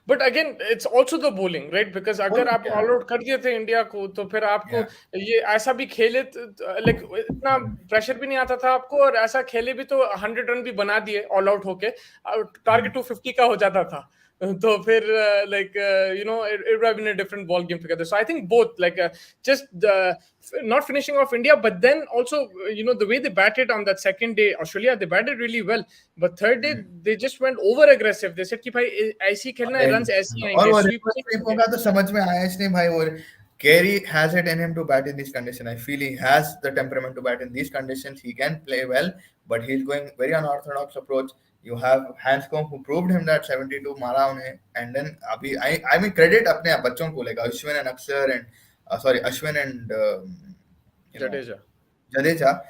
But again, it's also the bowling, right? Because अगर आप ऑल आउट कर दिए थे इंडिया को तो फिर आपको ये ऐसा भी खेले लाइक इतना प्रेशर भी नहीं आता था आपको और ऐसा खेले भी तो 100 रन भी बना दिए ऑल आउट होके टारगेट 250 का हो जाता था So फिर it would have been a different ball game together. So I think both just not finishing off India, but then also the way they batted on that second day, Australia they batted really well, but third day they just went over aggressive. They said कि भाई ऐसे ही खेलना है, runs ऐसे ही और आएंगे, वो sweep reverse नहीं स्वीप करेंगे. होगा तो समझ में आया इसने भाई वो Carey has it in him to bat in these conditions. I feel he has the temperament to bat in these conditions. He can play well, but he's going very unorthodox approach. You have Hanscom who proved him that 72 मारा उन्हें, and then अभी I mean credit अपने बच्चों को like Ashwin and Aksar and sorry Ashwin and you know Jadeja. Jadeja,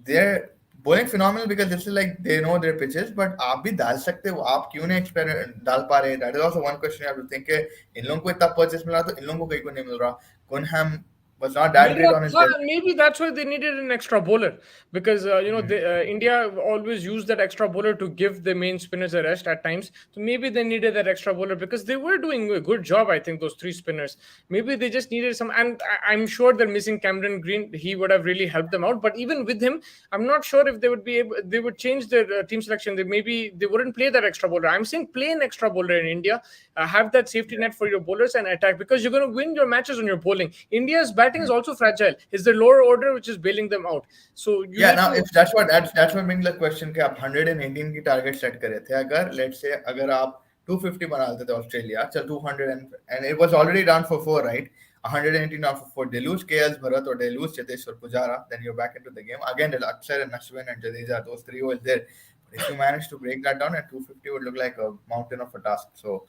they're bowling phenomenal because this is like they know their pitches, but आप भी डाल सकते हो, आप क्यों नहीं एक्सपेरिमेंट डाल पा रहे? That is also one question you have to think के इन लोगों को इतना परचेस मिला तो इन लोगों को कहीं को नहीं मिल रहा. Kunham was not that great on his debut. Maybe that's why they needed an extra bowler, because India always used that extra bowler to give the main spinners a rest at times. So maybe they needed that extra bowler because they were doing a good job. I think those three spinners. Maybe they just needed some, and I'm sure they're missing Cameron Green. He would have really helped them out. But even with him, I'm not sure if they would be able. They would change their team selection. They wouldn't play that extra bowler. I'm saying play an extra bowler in India. Have that safety net for your bowlers and attack, because you're going to win your matches on your bowling. India's batting is also fragile. It's the lower order which is bailing them out. So you Yeah, need now to. if that's what brings the question कि आप 118 की target set करे थे, अगर let's say अगर आप 250 बना लेते थे ऑस्ट्रेलिया, चल 200 and it was already down for 4, right? 118 down for 4. They lose KS Bharat or they lose Cheteshwar Pujara, then you're back into the game again. Aksar and Ashwin and Jadeja, those three were there. But if you manage to break that down, at 250 would look like a mountain of a task. So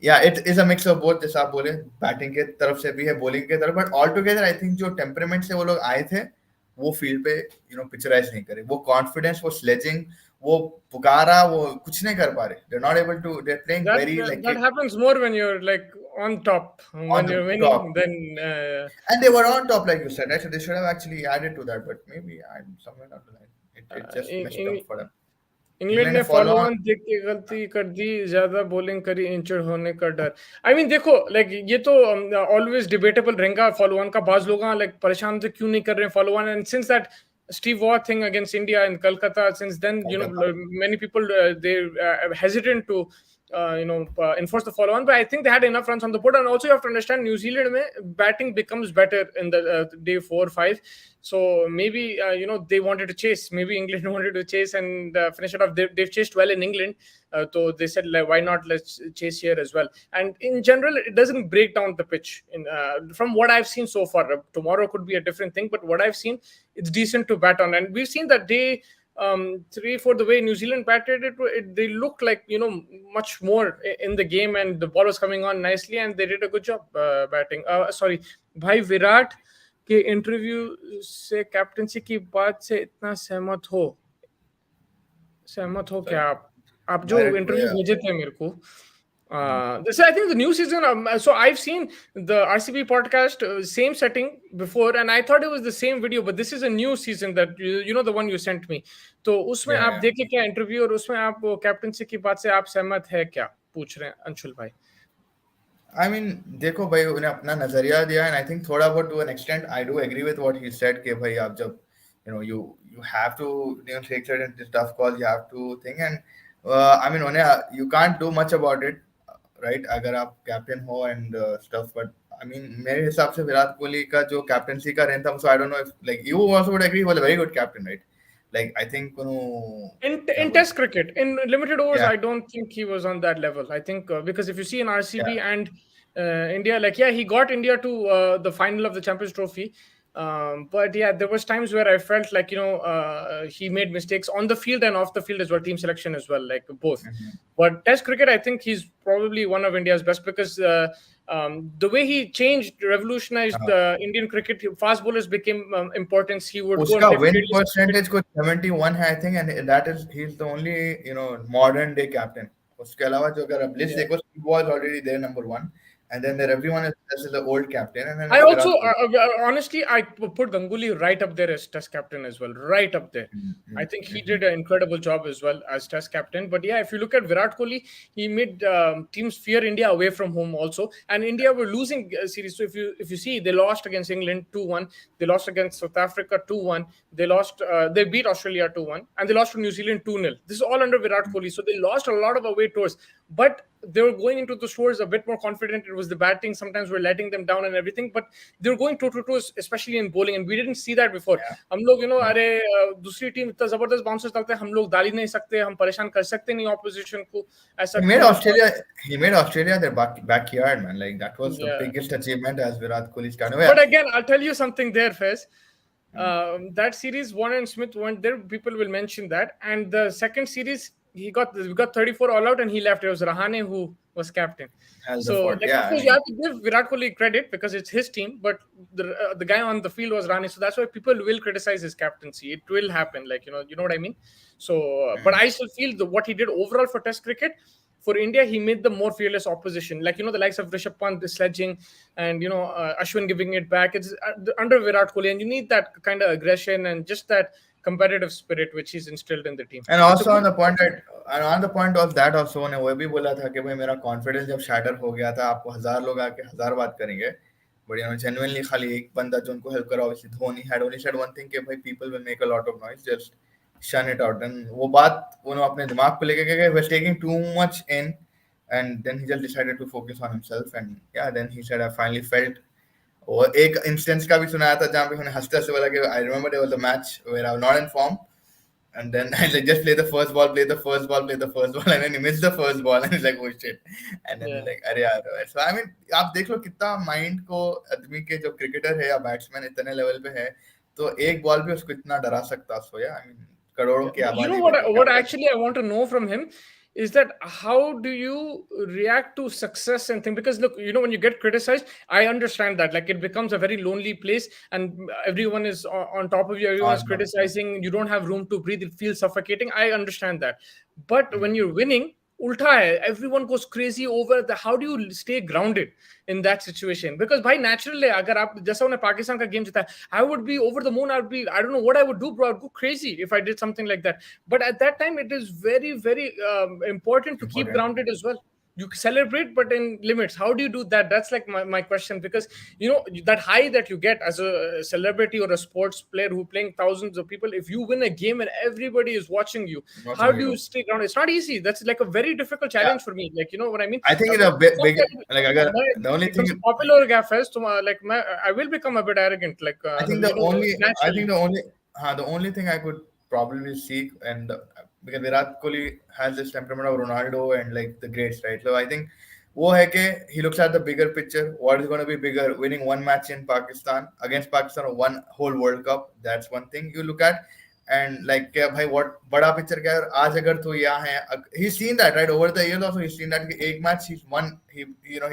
yeah, it is a mix of both. जैसा आप बोले batting के तरफ से भी है, bowling के तरफ, but all together I think जो टेम्परामेंट से वो लोग आए थे वो फील्ड पे पिक्चराइज नहीं करे. वो कॉन्फिडेंस, वो स्लेजिंग, वो पुकारा, वो कुछ नहीं कर पा रहे. They are not able to, they are playing That very like that happens more when you're like on top. on When the you're top, winning, then and they were on top like you said, right? So they should have actually added to that, but maybe I'm somewhere down the line it just messed up for them. England England ने ने follow follow on. On देख के गलती कर दी, ज्यादा bowling करी, injured होने का डर. आई मीन देखो, लाइक ये तो ऑलवेज डिबेटेबल रहेगा फॉलो ऑन का. बाज लोग लाइक परेशान थे क्यों नहीं कर रहे हैं follow on, and since that Steve Waugh thing against India in Kolkata, since then many people they hesitant to enforce the follow on, but I think they had enough runs on the board. And also you have to understand, New Zealand batting becomes better in the day 4 5. So maybe they wanted to chase, maybe England wanted to chase and finish it off. They've chased well in England, so they said, like, why not, let's chase here as well. And in general, it doesn't break down the pitch from what I've seen so far. Tomorrow could be a different thing, but what I've seen, it's decent to bat on. And we've seen that day 3 4, the way New Zealand batted it, they looked like much more in the game, and the ball was coming on nicely, and they did a good job batting. Sorry, भाई विराट के interview से captaincy की बात से इतना सहमत हो क्या आप जो इंटरव्यू भेजे थे मेरे को? This, I think, the new season. So I've seen the RCB podcast, same setting before, and I thought it was the same video, but this is a new season that the one you sent me. तो उसमें आप देखे क्या interview, और उसमें आप captaincy की बात से आप सहमत है क्या, पूछ रहे हैं अंशुल भाई. I mean, देखो भाई उन्हें अपना नजरिया दिया, and I think थोड़ा बहुत to an extent I do agree with what he said कि भाई आप जब you have to take certain tough calls, you have to think, and I mean उन्हें you can't do much about it, right? अगर आप captain हो and stuff, but I mean मेरे हिसाब से विराट कोहली का जो कैप्टनसी का रेंज था, so I don't know if like you also would agree he was a very good captain, right? Like I think in Test cricket, in limited overs, I don't think he was on that level. I think because if you see in RCB and India, like he got India to the final of the Champions Trophy. But yeah, there was times where I felt like he made mistakes on the field and off the field as well, team selection as well, like both. But Test cricket, I think he's probably one of India's best, because the way he changed, revolutionized Indian cricket. Fast bowlers became important. He would go and win percentage को 71 है, I think, and that is he's the only modern day captain. उसके अलावा जो अगर अब list देखो, Steve was already there number 1. And then there everyone is the old captain. And then I also honestly I put Ganguly right up there as Test captain as well, right up there. I think he did an incredible job as well as Test captain. But yeah, if you look at Virat Kohli, he made teams fear India away from home also. And India were losing series. So if you see, they lost against England 2-1, they lost against South Africa 2-1, they beat Australia 2-1, and they lost to New Zealand 2-0. This is all under Virat Kohli. So they lost a lot of away tours. But they were going into the tours a bit more confident. It was the batting, sometimes we're letting them down and everything, but they were going toe to toe, especially in bowling, and we didn't see that before. Yeah. हम लोग Yeah. अरे दूसरी team इतना जबरदस्त bouncers डालते हैं, हम लोग डाल ही नहीं सकते, हम परेशान कर सकते नहीं ऑपोजिशन को, ऐसा He made टूर था. Australia. He made Australia their backyard, man. Like that was the Yeah. biggest achievement as Virat Kohli started. But again, I'll tell you something there, Fez. That series, Warner and Smith weren't there. People will mention that. And the second series, we got 34 all out, and he left. It was Rahane who was captain. Held the So, fort. like, Yeah, of course, you have to give Virat Kohli credit because it's his team. But the guy on the field was Rahane, so that's why people will criticize his captaincy. It will happen, like, you know what I mean. So, but I still feel what he did overall for Test cricket. For India, he made the more fearless opposition, like, you know, the likes of Rishabh Pant, the sledging, and, you know, Ashwin giving it back. It's under Virat Kohli, and you need that kind of aggression and just that competitive spirit which he's instilled in the team. and also on the point that and on the point of that also ने वो भी बोला था कि भाई मेरा confidence जब shatter हो गया था, आपको 1000 लोग आके 1000 बात करेंगे, but you know genuinely खाली एक बंदा जो उनको हेल्प करा, obviously Dhoni had only said one thing कि भाई people will make a lot of noise, just shun it out. And वो बात उन्होंने अपने दिमाग पे लेके गए, was taking too much in, and then he just decided to focus on himself. And yeah, then he said I finally felt. और एक इंस्टेंस का भी सुनाया था जहाँ पे उन्होंने हंसते हंसते बोला कि I remember there was a match where I was not in form, and then I like just play the first ball, and then he missed the first ball, and he's like, oh shit, and then Yeah. like अरे यार. So I mean आप देख लो कितना mind को आदमी के जो cricketer है या बैट्समैन इतने लेवल पे है, तो एक बॉल भी उसको इतना डरा सकता है. So yeah, I mean करोड़ों की You know आबादी. what actually I want to know from him is that how do you react to success and things? Because look, you know, when you get criticized, I understand that, like, it becomes a very lonely place, and everyone is on top of you, everyone is criticizing, you don't have room to breathe, it feels suffocating. I understand that. But when you're winning, ulta hai, everyone goes crazy over the, how do you stay grounded in that situation? Because by naturally, agar aap jaisa unhe Pakistan ka game jita, I would be over the moon. I don't know what I would do, bro. I'd go crazy if I did something like that. But at that time, it is very, very important to keep grounded as well. You celebrate, but in limits. How do you do that? That's like my question, because, you know, that high that you get as a celebrity or a sports player who playing thousands of people, if you win a game and everybody is watching you, how do you stay grounded? It's not easy. That's like a very difficult challenge for me. Like, you know what I mean? I think it's a bit big. Like agar, the only thing popular gaffes, like I will become a bit arrogant. Like I think the only thing I could probably seek, and because Virat Kohli has this temperament of Ronaldo and like the greats, right? So I think वो है कि he looks at the bigger picture. What is going to be bigger? Winning one match in Pakistan against Pakistan or one whole World Cup. That's one thing you look at. And like भाई what बड़ा picture क्या है? आज अगर तू यहाँ है, he's seen that, right? Over the years also he's seen that कि एक match he's won. He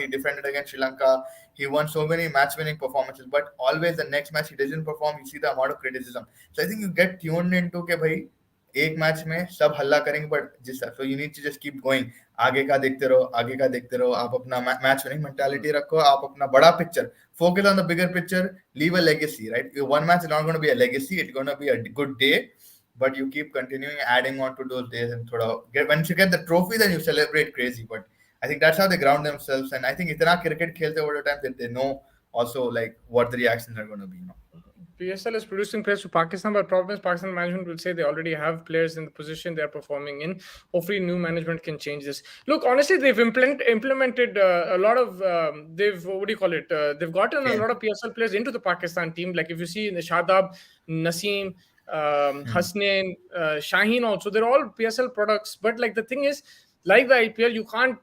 defended against Sri Lanka. He won so many match-winning performances, but always the next match he doesn't perform. You see the amount of criticism. So I think you get tuned into कि भाई एक match में सब हल्ला करेंगे, but जिस so you need to just keep going. आगे का देखते रहो, आप अपना मैच विनिंग मेंटालिटी रखो, आप अपना बड़ा picture, focus on the bigger picture, leave a legacy, right? One match is not going to be a legacy, it's going to be a good day, but you keep continuing adding on to those days, and once you get the trophy, then you celebrate crazy. But I think that's how they ground themselves, and I think itna cricket khelte over the time that they know also like what the reactions are going to be. PSL is producing players to Pakistan, but problem is Pakistan management will say they already have players in the position they are performing in. Hopefully, new management can change this. Look, honestly, they've implemented a lot of. They've they've gotten a lot of PSL players into the Pakistan team. Like if you see in the Shadab, Naseem, Hasnain, Shaheen, also they're all PSL products. But like the thing is, like the IPL, you can't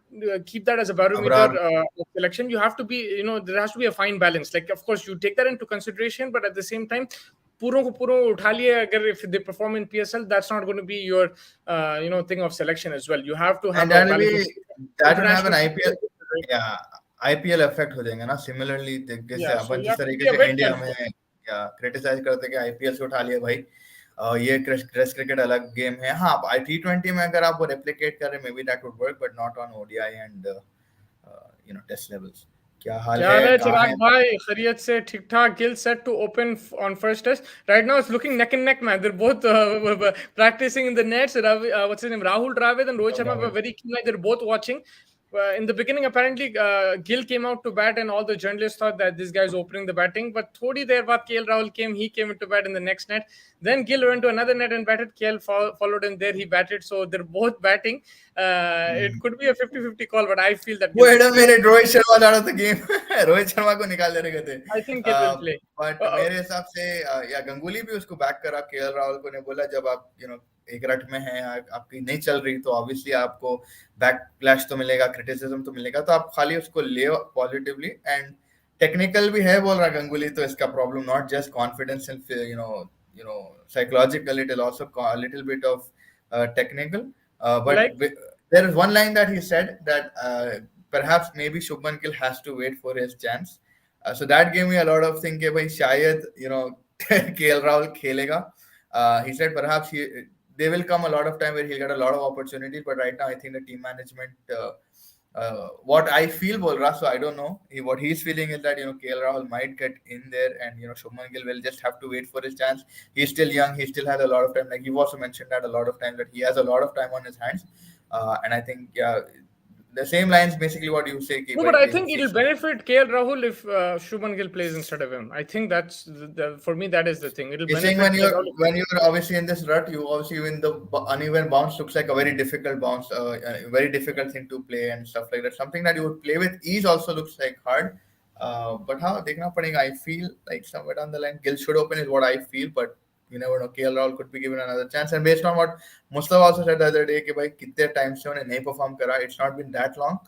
keep that as a barometer of selection. You have to be, there has to be a fine balance. Like, of course, you take that into consideration, but at the same time, if they perform in PSL, that's not going to be your, thing of selection as well. You have to have that will have an IPL, IPL effect हो जाएगा ना. Similarly, जैसे अपन जिस तरीके से India में criticise करते कि IPL से उठा लिया भाई, ये टेस्ट क्रिकेट अलग गेम है. हाँ, T20 में अगर आप वो रेप्लिकेट करें, maybe that would work, but not on ODI and test levels. क्या हाल है चिराग भाई? खैरियत से, ठीक ठाक. Gill set to open on first test. Right now it's looking neck and neck, man. They're both practicing in the nets. What's his name? Rahul Dravid and Rohit Sharma were very keen. They're both watching. in the beginning, apparently, Gill came out to bat, and all the journalists thought that this guy's opening the batting. But thodi der baad KL Rahul came. He came into bat in the next net. Then Gill went to another net and batted. KL followed him there. He batted. So they're both batting. It could be a 50-50 call, but I feel that. Wait a minute, Rohit Sharma out of the game. Rohit Sharma को निकाल देने गए थे. I think Gill will play. But मेरे हिसाब से या गंगुली भी उसको बैक करा. केएल राहुल को ने बोला जब आप एक रट में हैं, आपकी नहीं चल रही, तो ऑब्वियसली आपको बैक क्लैश तो मिलेगा, क्रिटिसिज्म तो मिलेगा, तो आप खाली उसको ले पॉजिटिवली. एंड टेक्निकल भी है बोल रहा गंगुली, तो इसका problem not just confidence and psychological, it is also a little bit of technical, but Like? there is one line that he said that perhaps maybe Shubman Gill has to wait for his chance. So that gave me a lot of thinking. Bhai, shayad KL Rahul khelega. He said perhaps there will come a lot of time where he'll get a lot of opportunities, but right now I think the team management, what I feel bol raha, so I don't know. What he's feeling is that KL Rahul might get in there, and Shubman Gill will just have to wait for his chance. He's still young. He still has a lot of time. Like you also mentioned that a lot of times that he has a lot of time on his hands, and I think the same lines basically what you say. No, but I think it'll benefit KL Rahul if Shubman Gill plays instead of him. I think that's for me that is the thing. It'll benefit when you're obviously in this rut, you obviously when the uneven bounce looks like a very difficult bounce, a very difficult thing to play and stuff like that. Something that you would play with ease also looks like hard. But how देखना पड़ेगा. I feel like somewhere down the line Gill should open is what I feel, but you never know. KL Rahul could be given another chance, and based on what Mustafa also said the other day कि भाई कितने time से उन्हें नहीं perform करा, it's not been that long.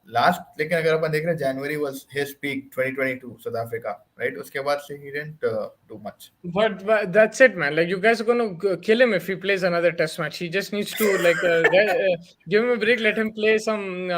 Last, लेकिन अगर अपन देख रहे हैं, January was his peak, 2022 South Africa, right? उसके बाद से he didn't do much. But that's it, man. Like you guys are gonna kill him if he plays another test match. He just needs to give him a break, let him play some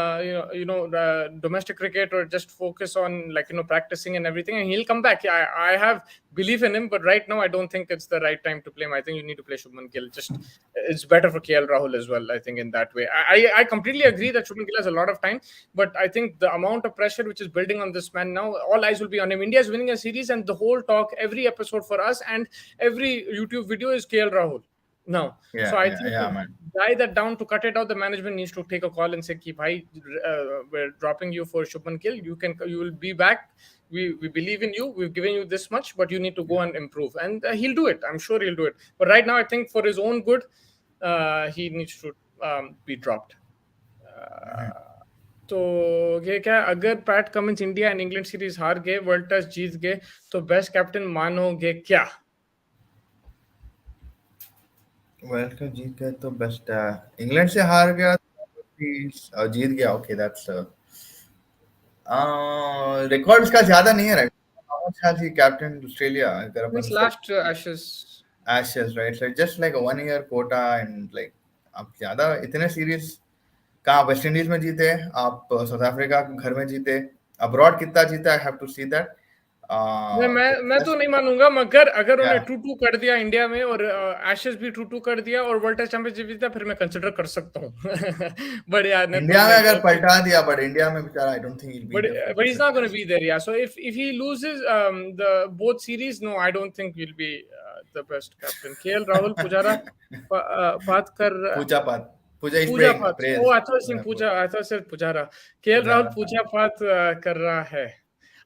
domestic cricket, or just focus on practicing and everything, and he'll come back. I have belief in him, but right now I don't think it's the right time to play him. I think you need to play Shubman Gill. Just it's better for KL Rahul as well. I think in that way, I completely agree that Shubman Gill has a lot of time, but I think the amount of pressure which is building on this man now, all eyes will be on him. India is winning a series, and the whole talk, every episode for us and every YouTube video is KL Rahul now. So I think to die that down, to cut it out, the management needs to take a call and say, "Bhai, we're dropping you for Shubman Gill. You will be back. We believe in you. We've given you this much, but you need to go and improve." And he'll do it. I'm sure he'll do it. But right now, I think for his own good, he needs to be dropped. तो ये क्या, अगर PAT Cummins India and England series हार गए, world test जीत गए, तो best captain मानोगे क्या? वर्ल्ड टेस्ट जीत गए तो बेस्ट, इंग्लैंड से हार गया जीत गया, ओके दैट्स रिकॉर्ड इसका ज्यादा नहीं है, right? How much has he captain Australia? अगर अपन last Ashes right, so just like a 1 year quota, and like आप ज्यादा इतने सीरीज कहाँ वेस्ट इंडीज में जीते, आप साउथ अफ्रीका घर में जीते, अब्रॉड कितना जीता, I have to see that. मैं तो नहीं मानूंगा, मगर अगर उन्हें 2-2 कर दिया इंडिया में, और एशेस भी 2-2 कर दिया, और वर्ल्ड टेस्ट चैंपियनशिप जीता, फिर मैं कंसीडर कर सकता हूं. बट यार इंडिया में अगर पलटा दिया, बट इंडिया में बेचारा I don't think he will be, but he's not going to be there. Yeah, so if he loses the both series, no, I don't think he'll be the best captain. KL Rahul Pujara बात कर पूजा पात. Oh, I thought saying Puja. I thought said Pujara. KL Rahul Puja Path कर रहा है.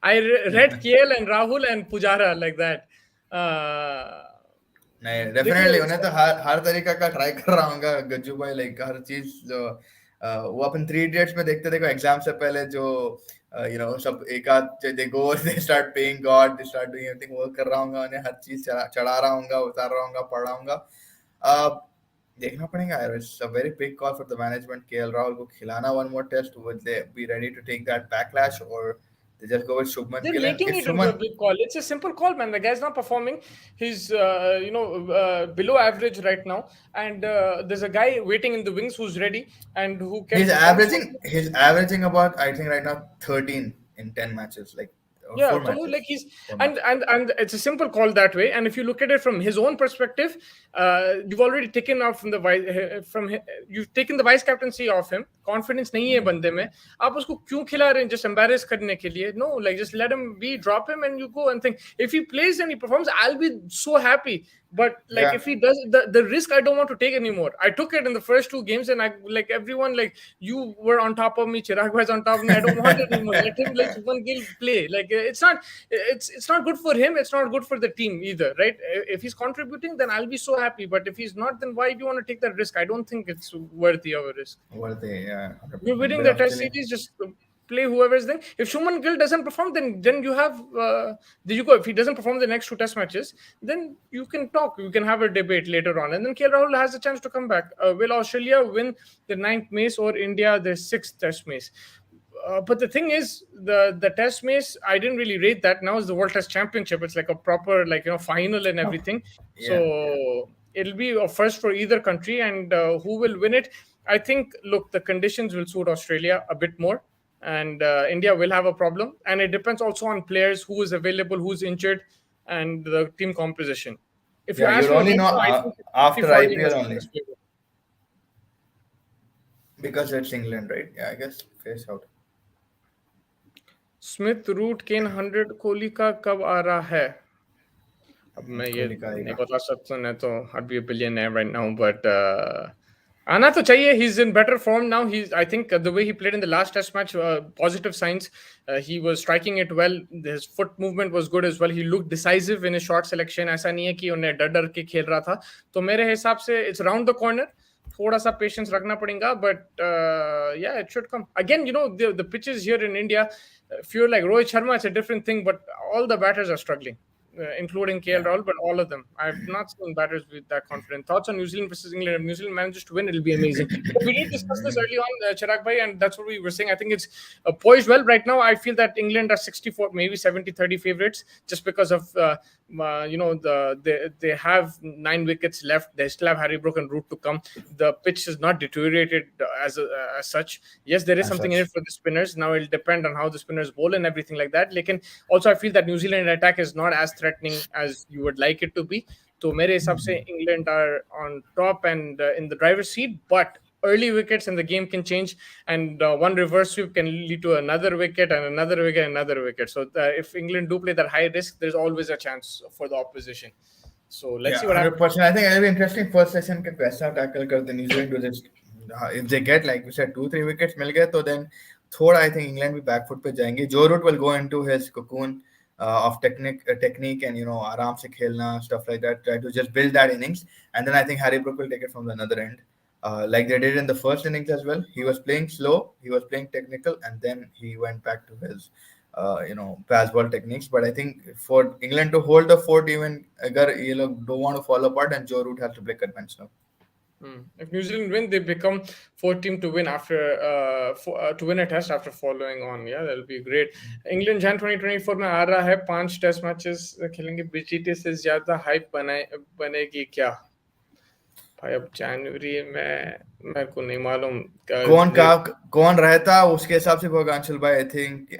I read KL and Rahul and Pujara like that. नहीं, definitely उन्हें तो हर तरीका का ट्राई कर रहा हूँगा गज्जू भाई, लाइक हर चीज जो वो अपन 3 इडियट्स में देखते थे एग्जाम से पहले, जो सब एक आध they go, they start paying god, they start doing everything, वो कर रहा हूँगा, उन्हें हर चीज चढ़ा रहा हूँगा, उतार रहा हूँगा, पढ़ रहा हूँगा. देखना पड़ेगा यार. It's a very big call for the management. KL Rahul को खिलाना one more test. Would they be ready to take that backlash, or they just go with Shubman Gill? They're making it into a big call. It's a simple call, man. The guy's not performing. He's below average right now, and there's a guy waiting in the wings who's ready and who can. He's averaging about, I think right now 13 in 10 matches, like. Yeah, so like he's and it's a simple call that way. And if you look at it from his own perspective, you've already taken off you've taken the vice captaincy off him. Confidence नहीं है बंदे में, आप उसको क्यों खिला रहे हैं? Just embarrass करने के लिए? No, like just let him be, drop him, and you go and think. If he plays and he performs, I'll be so happy. But like, Yeah, if he does the risk, I don't want to take anymore. I took it in the first two games, and I like everyone, like, you were on top of me, Chirag was on top of me. I don't want it anymore. Let him, like, Shubman Gill play. Like, it's not good for him. It's not good for the team either, right? If he's contributing, then I'll be so happy. But if he's not, then why do you want to take that risk? I don't think it's worthy of a risk. what they, yeah, You're 100%. winning Bit the of test chilling. series. Just play whoever's there. If Shuman Gill doesn't perform, then you have you go. If he doesn't perform the next two test matches, then you can talk. You can have a debate later on, and then KL Rahul has a chance to come back. Will Australia win the ninth Mace or India the sixth Test Mace? But the thing is, the Test Mace, I didn't really rate that. Now is the World Test Championship. It's like a proper, like, final and everything. Yeah, So it'll be a first for either country, and who will win it? I think, look, the conditions will suit Australia a bit more, and India will have a problem. And it depends also on players, who is available, who's injured, and the team composition. If you yeah. ask You'll me only right know now, I think it's after 60-40 in IPL only, Australia's favor. because it's England, right? Yeah, I guess face out. Smith Root Kane 100 Kohli का कब आ रहा है? अब मैं ये कोहली का नहीं आएगा. बता सकता, नहीं तो I'd be a billionaire right now, but आना तो चाहिए. He's in better form now. I think the way he played in the last test match, positive signs. He was striking it well. His foot movement was good as well. He looked decisive in his shot selection. ऐसा नहीं है कि उन्हें डर डर के खेल रहा था. तो मेरे हिसाब से it's round the corner. थोड़ा सा पेशेंस रखना पड़ेगा, but yeah, it should come. Again, the pitches here in India, if you're like Rohit Sharma, it's a different thing, but all the batters are struggling, including KL Yeah. Rahul, but all of them. I've not seen batters with that confidence. Thoughts on New Zealand versus England? If New Zealand manages to win, it'll be amazing. But we did discuss this early on, Chirag bhai, and that's what we were saying. I think it's poised well right now. I feel that England are 64, maybe 70-30 favorites, just because of they have 9 wickets left. They still have Harry Brook and Root to come. The pitch is not deteriorated as such. Yes, there is As something in such. it for the spinners. Now it'll depend on how the spinners bowl and everything like that. Like, also, I feel that New Zealand attack is not as threatening as you would like it to be. So, मेरे हिसाब से England are on top and in the driver's seat, but early wickets and the game can change, and one reverse sweep can lead to another wicket and another wicket and another wicket. So if England do play that high risk, there's always a chance for the opposition. So let's Yeah, see what happens. 100%. I think it'll be interesting first session के कैसा tackle करते New Zealand to just if they get, like you said, 2-3 wickets मिल गए तो then थोड़ा I think England भी back foot पे जाएंगे. Joe Root will go into his cocoon of technique and आराम से खेलना, stuff like that, try to just build that innings, and then I think Harry Brook will take it from the another end. Like they did in the first innings as well. He was playing slow, he was playing technical, and then he went back to his pass ball techniques. But I think for England to hold the fort, even agar ye log don't want to fall apart, and Joe Root has to play conventional. If New Zealand win, they become fourth team to win after to win a test after following on. Yeah, that'll be great. England Jan 2024 में आ रहा है, 5 test matches खेलेंगे. BGT से ज्यादा hype बनेगी क्या? भाई अब जनवरी में मेरे को नहीं मालूम. कौन रहता उसके हिसाब से होगा भाई.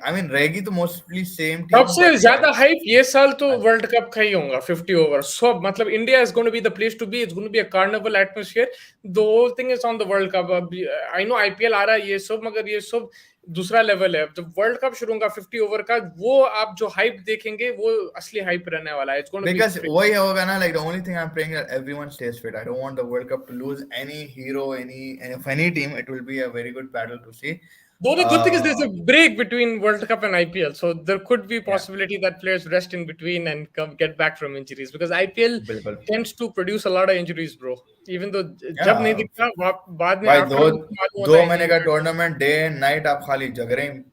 I mean रहेगी तो mostly same team. सबसे ज्यादा हाइप ये साल तो वर्ल्ड कप का ही होगा. 50 ओवर सब, मतलब India is going to be the place to be. It's going to be a carnival atmosphere. The whole thing is on the world cup. I know IPL आ रहा है ये सब, मगर ये सब दूसरा लेवल है. जब वर्ल्ड कप शुरू होगा 50 ओवर का, वो आप जो हाइप देखेंगे वो असली हाइप रहने वाला है. It's going to be because वही होगा ना. Like the only thing I'm praying that everyone stays fit. I don't want the World Cup to lose any hero, any team. It will be a very good battle to see. The only good thing is there's a break between World Cup and IPL, so there could be Yeah. possibility that players rest in between and get back from injuries, because IPL बिल्कुल. tends to produce a lot of injuries, bro. Even though Yeah. जब नहीं दिखता बाद में भाई after दो मालूम दो होता है महीने कि का टूर्नामेंट, डे एंड नाइट आप खाली जग रहे हैं,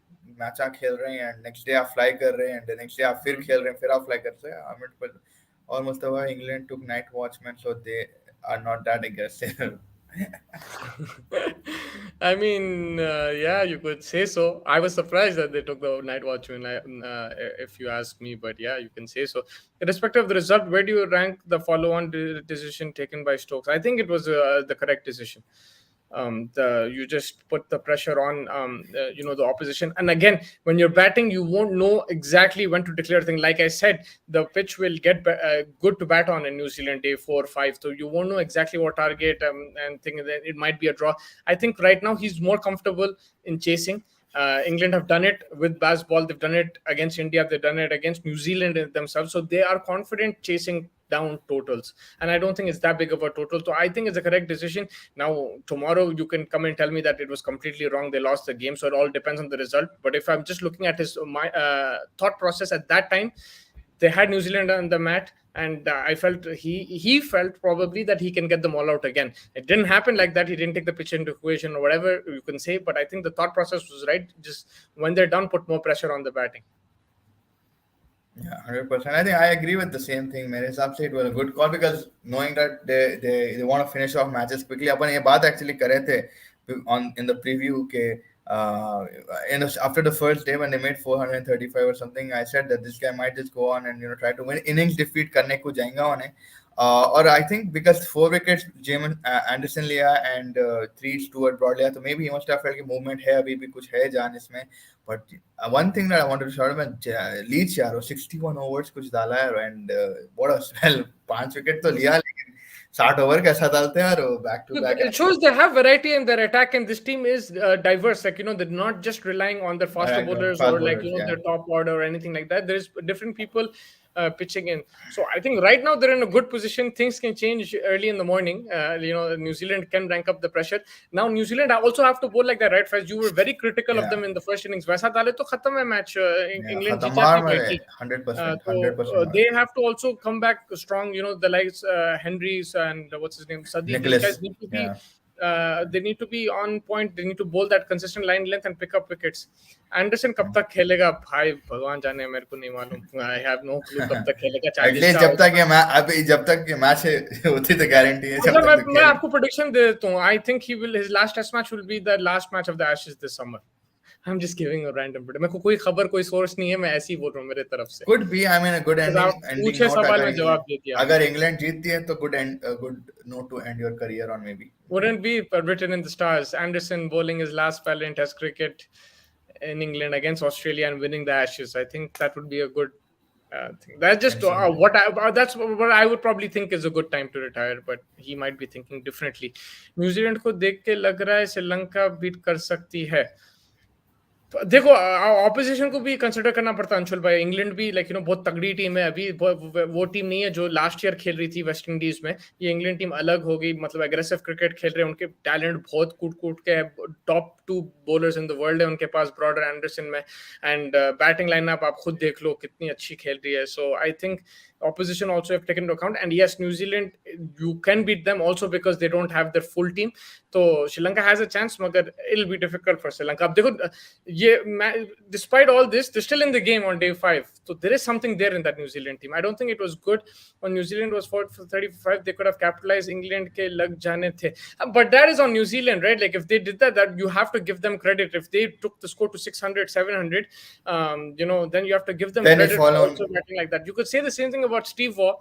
मैच खेल रहे हैं, एंड नेक्स्ट डे आप फ्लाई कर रहे हैं, नेक्स्ट डे आप फिर खेल रहे हैं, फिर आप फ्लाई करते हैं. और Mustafa England took night watchmen, so they are not that aggressive. I mean, yeah, you could say so. I was surprised that they took the night watchman, if you ask me, but yeah, you can say so. Irrespective of the result, where do you rank the follow-on decision taken by Stokes? I think it was the correct decision. You just put the pressure on the opposition, and again, when you're batting, you won't know exactly when to declare things. Like I said, the pitch will get good to bat on in New Zealand day 4-5, so you won't know exactly what target, and think that it might be a draw. I think right now he's more comfortable in chasing. England have done it with Bazball. They've done it against India. They've done it against New Zealand themselves. So they are confident chasing down totals, and I don't think it's that big of a total. So I think it's a correct decision. Now tomorrow you can come and tell me that it was completely wrong, they lost the game, so it all depends on the result. But if I'm just looking at his my thought process at that time, they had New Zealand on the mat, and I felt he felt probably that he can get them all out again. It didn't happen like that. He didn't take the pitch into equation or whatever you can say, but I think the thought process was right. Just when they're done, put more pressure on the batting. Yeah, 100%. I think I agree with the same thing. मेरे हिसाब से it was a good call because knowing that they want to finish off matches quickly. अपन ये बात actually करे थे on in the preview के after the first day when they made 435 or something, I said that this guy might just go on and try to win innings defeat करने को जाएगा उन्हें. Or I think because 4 wickets Jamin Anderson लिया and 3 Stuart Broad लिया, तो maybe he must have felt कि movement है, अभी भी कुछ है जान इसमें. But one thing that I wanted to shout about, Leach यार 61 overs कुछ डाला है and what a spell. 5 wicket तो लिया लेकिन 60 over कैसा डालते हैं यार back to back. It shows they have variety in their attack, and this team is diverse. Like they're not just relying on their faster bowlers or like their top order or anything like that. There's different people pitching in. So I think right now they're in a good position. Things can change early in the morning. New Zealand can rank up the pressure. Now New Zealand also have to bowl like that, right? First, you were very critical of them in the first innings. वैसा डाले तो खत्म है match. England जीत जाती है. 100%. So they have to also come back strong. The likes Henrys and what's his name, Sadiq. These guys need to be. They need to be on point. They need to bowl that consistent line length and pick up wickets. Anderson कब तक खेलेगा भाई भगवान जाने, मेरे को नहीं मालूम. I have no clue कब तक खेलेगा. जब तक ये मैच होती तो गारंटी है. मैं आपको प्रेडिक्शन दे देता हूँ. I think his last test match will be the last match of the Ashes this summer. I'm just giving a random prediction. मेरे को कोई खबर कोई सोर्स नहीं है, मैं ऐसे ही बोल रहा हूँ मेरे तरफ से. Could be, I mean a good ending. पूछे सवाल में जवाब दे दिया. अगर इंग्लैंड जीतती है तो good note to end your career on maybe. Wouldn't be written in the stars. Anderson bowling his last spell in Test cricket in England against Australia and winning the Ashes. I think that would be a good thing. That's just that's what I would probably think is a good time to retire, but he might be thinking differently. New Zealand को देख के लग रहा है Sri Lanka beat कर सकती है. देखो ऑपोजिशन को भी कंसिडर करना पड़ता है अंशुल भाई. इंग्लैंड भी बहुत तगड़ी टीम है अभी. वो टीम नहीं है जो लास्ट ईयर खेल रही थी वेस्ट इंडीज में. ये इंग्लैंड टीम अलग हो गई, मतलब एग्रेसिव क्रिकेट खेल रहे हैं. उनके टैलेंट बहुत कूट के है. Top 2 bowlers in the world है उनके पास, ब्रॉडर, एंडरसन में. एंड बैटिंग लाइनअप आप खुद देख लो कितनी अच्छी खेल रही है. So I think opposition also have taken into account, and yes, New Zealand, you can beat them also because they don't have their full team. So Sri Lanka has a chance, but it'll be difficult for Sri Lanka. Despite all this, they're still in the game on day 5. So there is something there in that New Zealand team. I don't think it was good when New Zealand was 4 for 35. They could have capitalized. England ke lag jane the. But that is on New Zealand, right? Like if they did that you have to give them credit. If they took the score to 600, 700, then you have to give them credit for also batting like that. You could say the same thing about Steve Waugh.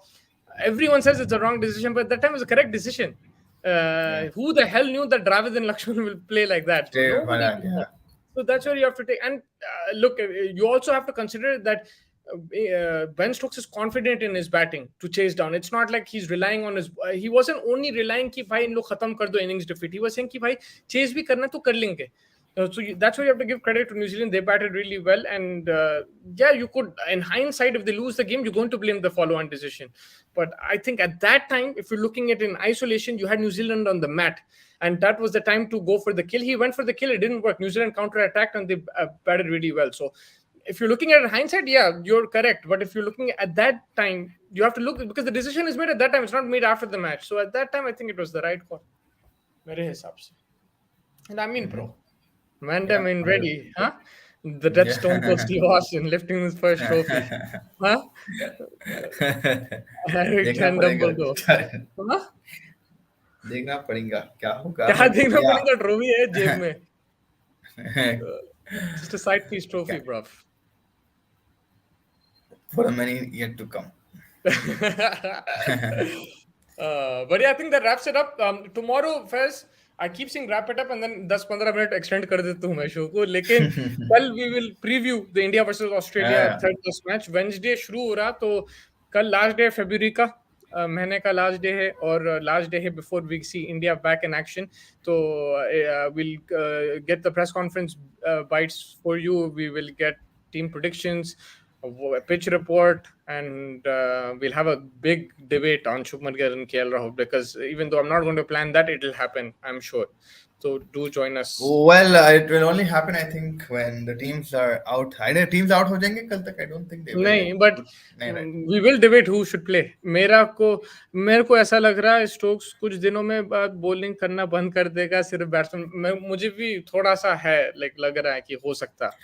Everyone says it's a wrong decision, but that time was a correct decision. Who the hell knew that Dravid and Lakshman will play like that? So that's where you have to take. And look, you also have to consider that Ben Stokes is confident in his batting to chase down. It's not like he's relying on his. He wasn't only relying कि भाई इन लोग खत्म कर दो innings defeat. He was saying कि भाई chase भी करना तो कर लेंगे. So that's why you have to give credit to New Zealand. They batted really well, and you could, in hindsight, if they lose the game, you're going to blame the follow-on decision. But I think at that time, if you're looking at it in isolation, you had New Zealand on the mat, and that was the time to go for the kill. He went for the kill. It didn't work. New Zealand counter-attacked, and they batted really well. So if you're looking at it in hindsight, you're correct. But if you're looking at that time, you have to look, because the decision is made at that time. It's not made after the match. So at that time, I think it was the right call. मेरे हिसाब से. And I mean, bro. Mandem in ready, huh? The death stone for Steve Austin lifting his first trophy, huh? Eric Dumbledore, huh? देखना पड़ेगा क्या होगा. क्या देखना पड़ेगा? ट्रॉफी है जेब में. Just a side piece trophy, bro. For many yet to come. But yeah, I think that wraps it up. Tomorrow, Fez, I keep saying wrap it up and then 10-15 minute extend कर देता हूँ मैं show को. लेकिन कल we will preview the India versus Australia third test match. Wednesday शुरू हो रहा, तो कल last day February का महीने का last day है, और last day है before we see India back in action. So we'll get the press conference bites for you. We will get team predictions, pitch report, and we'll have a big debate on Shubman Gill and KL Rahul, because even though I'm not going to plan that, it'll happen, I'm sure. So do join us. Well, it will only happen, I think, when the teams are out. I know teams out हो जाएंगे कल तक. I don't think they will. नहीं, but नहीं, right? We will debate who should play. मेरे को ऐसा लग रहा है स्टोक्स कुछ दिनों में बाद बॉलिंग करना बंद कर देगा, सिर्फ बैट्समैन. मुझे भी थोड़ा सा है, लाइक लग रहा है कि हो सकता.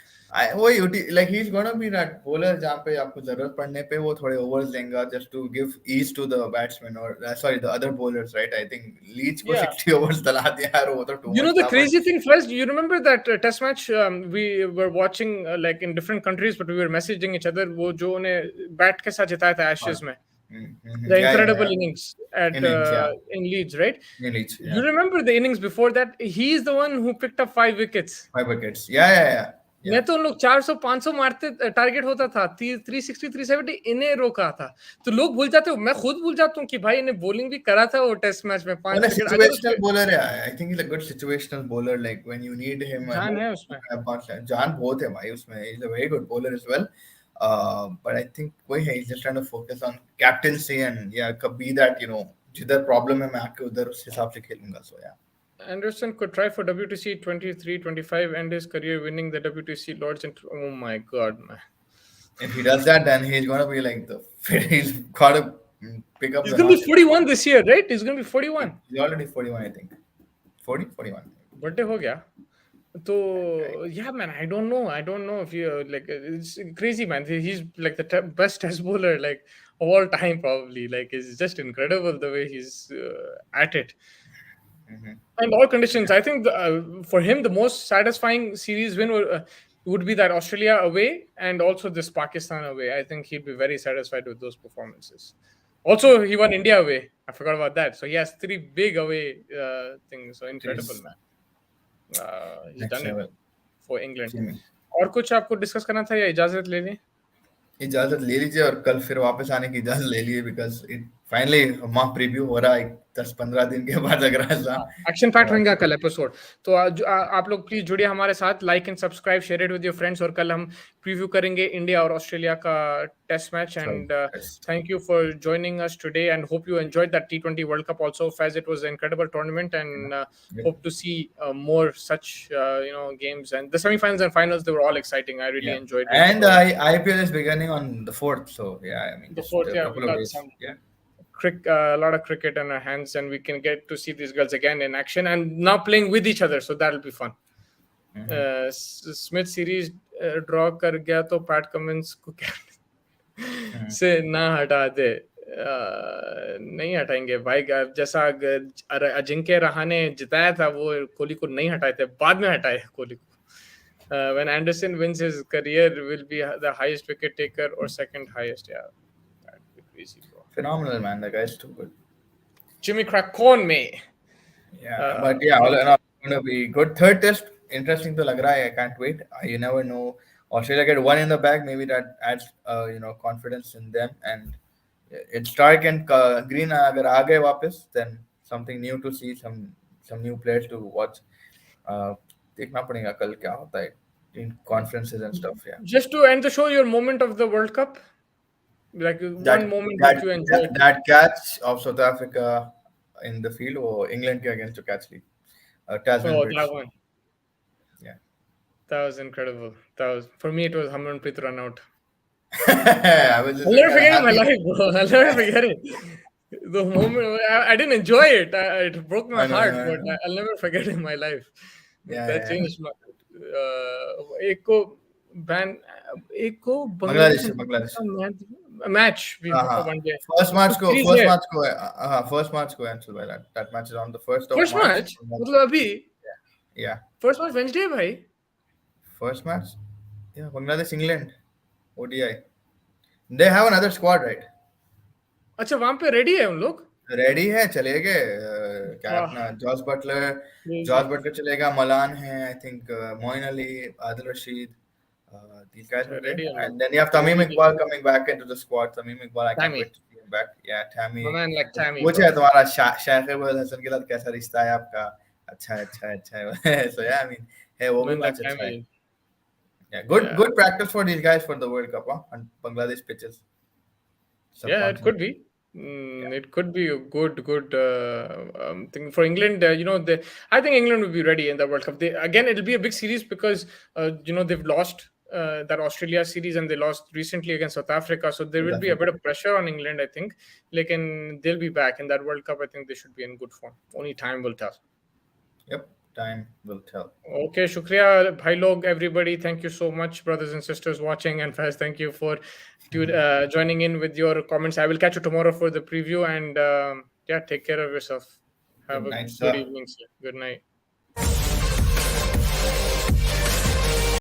वही like he's gonna be that bowler जहाँ पे आपको जरूरत पड़ने पे वो थोड़े overs लेगा just to give ease to the batsman or sorry the other bowlers, right? I think Leach को Yeah. 60 overs डला दिया यार, वो तो too You know much the था. crazy thing, first, you remember that test match we were watching like in different countries, but we were messaging each other. वो जो उन्हें बैट के साथ जिताया था Ashes में, the Yeah, yeah, incredible yeah. innings at Innings, yeah. in Leeds, right? In Leach, You yeah. remember the innings before that? He is the one who picked up 5 wickets. 5 wickets. Yeah. मैं तो उन लोग 400-500 मारते, target होता था 360-370, इन्हें रोका था. तो लोग भूल जाते हो, मैं खुद भूल जाता हूँ कि भाई इन्हें बॉलिंग भी करा था वो टेस्ट मैच में 5 विकेट. अगर situational bowler है. I think he's a good situational bowler. Like when you need him, जान है उसमें. जान बहुत है भाई उसमें. He's a very good bowler as well. But I think वही है, he's just trying to focus on captaincy and yeah, could be that जिधर problem है मैं आके उधर उस हिसाब से खेलूंगा. So yeah. Anderson could try for WTC 23-25 and his career winning the WTC Lords. Oh my God, man. If he does that, then he's gonna be like he's got to pick up. He's gonna be 41 this year, right? He's gonna be 41. He's already 41, I think. 41. Birthday हो गया. So yeah, man, I don't know if you like, it's crazy, man. He's like the best test bowler like of all time, probably. Like, it's just incredible the way he's at it. And all conditions. I think for him the most satisfying series win would be that Australia away and also this Pakistan away. I think he'd be very satisfied with those performances. Also, he won India away. I forgot about that. So he has 3 big away things. So incredible, man. He's Next done level. it for England. और कुछ आपको discuss करना था या इजाजत ले लें? इजाजत ले लीजिए और कल फिर वापस आने की इजाजत ले लीजिए, because it finally mock preview हो रहा है 10-15 दिन के बाद लग रहा है. एक्शन पैक्ड रहेगा कल एपिसोड. तो आप लोग प्लीज जुड़िए हमारे साथ, like and subscribe, share it with your friends. और कल हम प्रीव्यू करेंगे इंडिया और ऑस्ट्रेलिया का test match. And thank you for joining us today and hope you enjoyed that T20 world cup also. Faz, it was an incredible tournament and hope to see more such games. And the semi-finals and finals, they were all exciting. I really enjoyed it. And IPL is beginning on the 4th, so yeah, I mean the 4th, a couple of days. A lot of cricket in our hands, and we can get to see these girls again in action and now playing with each other, so that'll be fun. Smith series draw कर गया तो PAT Cummins को से ना हटा दे. नहीं हटाएंगे भाई. जैसा अजिंक्य रहाणे जिताया था, वो कोहली को नहीं हटाए थे, बाद में हटाए कोहली को. When Anderson wins, his career will be the highest wicket taker or second highest. Yeah, that'd be crazy, bro. Phenomenal, man. The guy's too good. Jimmy crack कौन में? Yeah, but yeah, all in all, it's going to be good. Third test, interesting to lag raha hai. I can't wait. You never know. Australia get one in the bag, maybe that adds confidence in them. And it's Stark and Green agar aa gaye वापस, then something new to see, some new players to watch. देखना पड़ेगा कल क्या होता है in conferences and stuff. Yeah. Just to end the show, your moment of the World Cup, like one moment that you enjoyed. That catch of South Africa in the field or England against the catch league. Tasman Bridge. That one. Yeah. That was incredible. For me, it was Harmanpreet run out. I'll never forget it in my life, bro. I'll never forget it. The moment I didn't enjoy it. It broke my heart, but I'll never forget it in my life. That changed my. एक को Bangladesh match first match को cancel भाई. That match is on the first match. मतलब अभी first match Wednesday भाई. First match Bangladesh England ODI. They have another squad, right? अच्छा, वहां पे रेडी है उन लोग. रेडी है, चलेगा. क्या अपना जॉर्ज बटलर चलेगा, मलान है, I think Moeen Ali, Adil Rashid, these guys are ready. And then you have Tamim Iqbal coming back into the squad. Tamim Iqbal, I can't wait to see him back. Yeah, Tammy. Man like Tammy. पूछे है तुम्हारा शाकिब अल हसन के साथ कैसा रिश्ता है आपका? अच्छा है. So yeah, I mean, hey, वो भी मैच अच्छा है. Yeah, good practice for these guys for the World Cup, on Bangladesh pitches. Yeah, it could be. Yeah, It could be a good thing for England. I think England will be ready in the World Cup. Again, it'll be a big series because they've lost that Australia series and they lost recently against South Africa. So there South will be a bit Africa. of pressure on England, I think. Like, and they'll be back in that World Cup. I think they should be in good form. Only time will tell. Yep, time will tell. Okay, shukriya, bhai log, everybody. Thank you so much, brothers and sisters watching. And Faiz, thank you for joining in with your comments. I will catch you tomorrow for the preview. And yeah, take care of yourself. Good Have a night, good sir. evening, sir. Good night.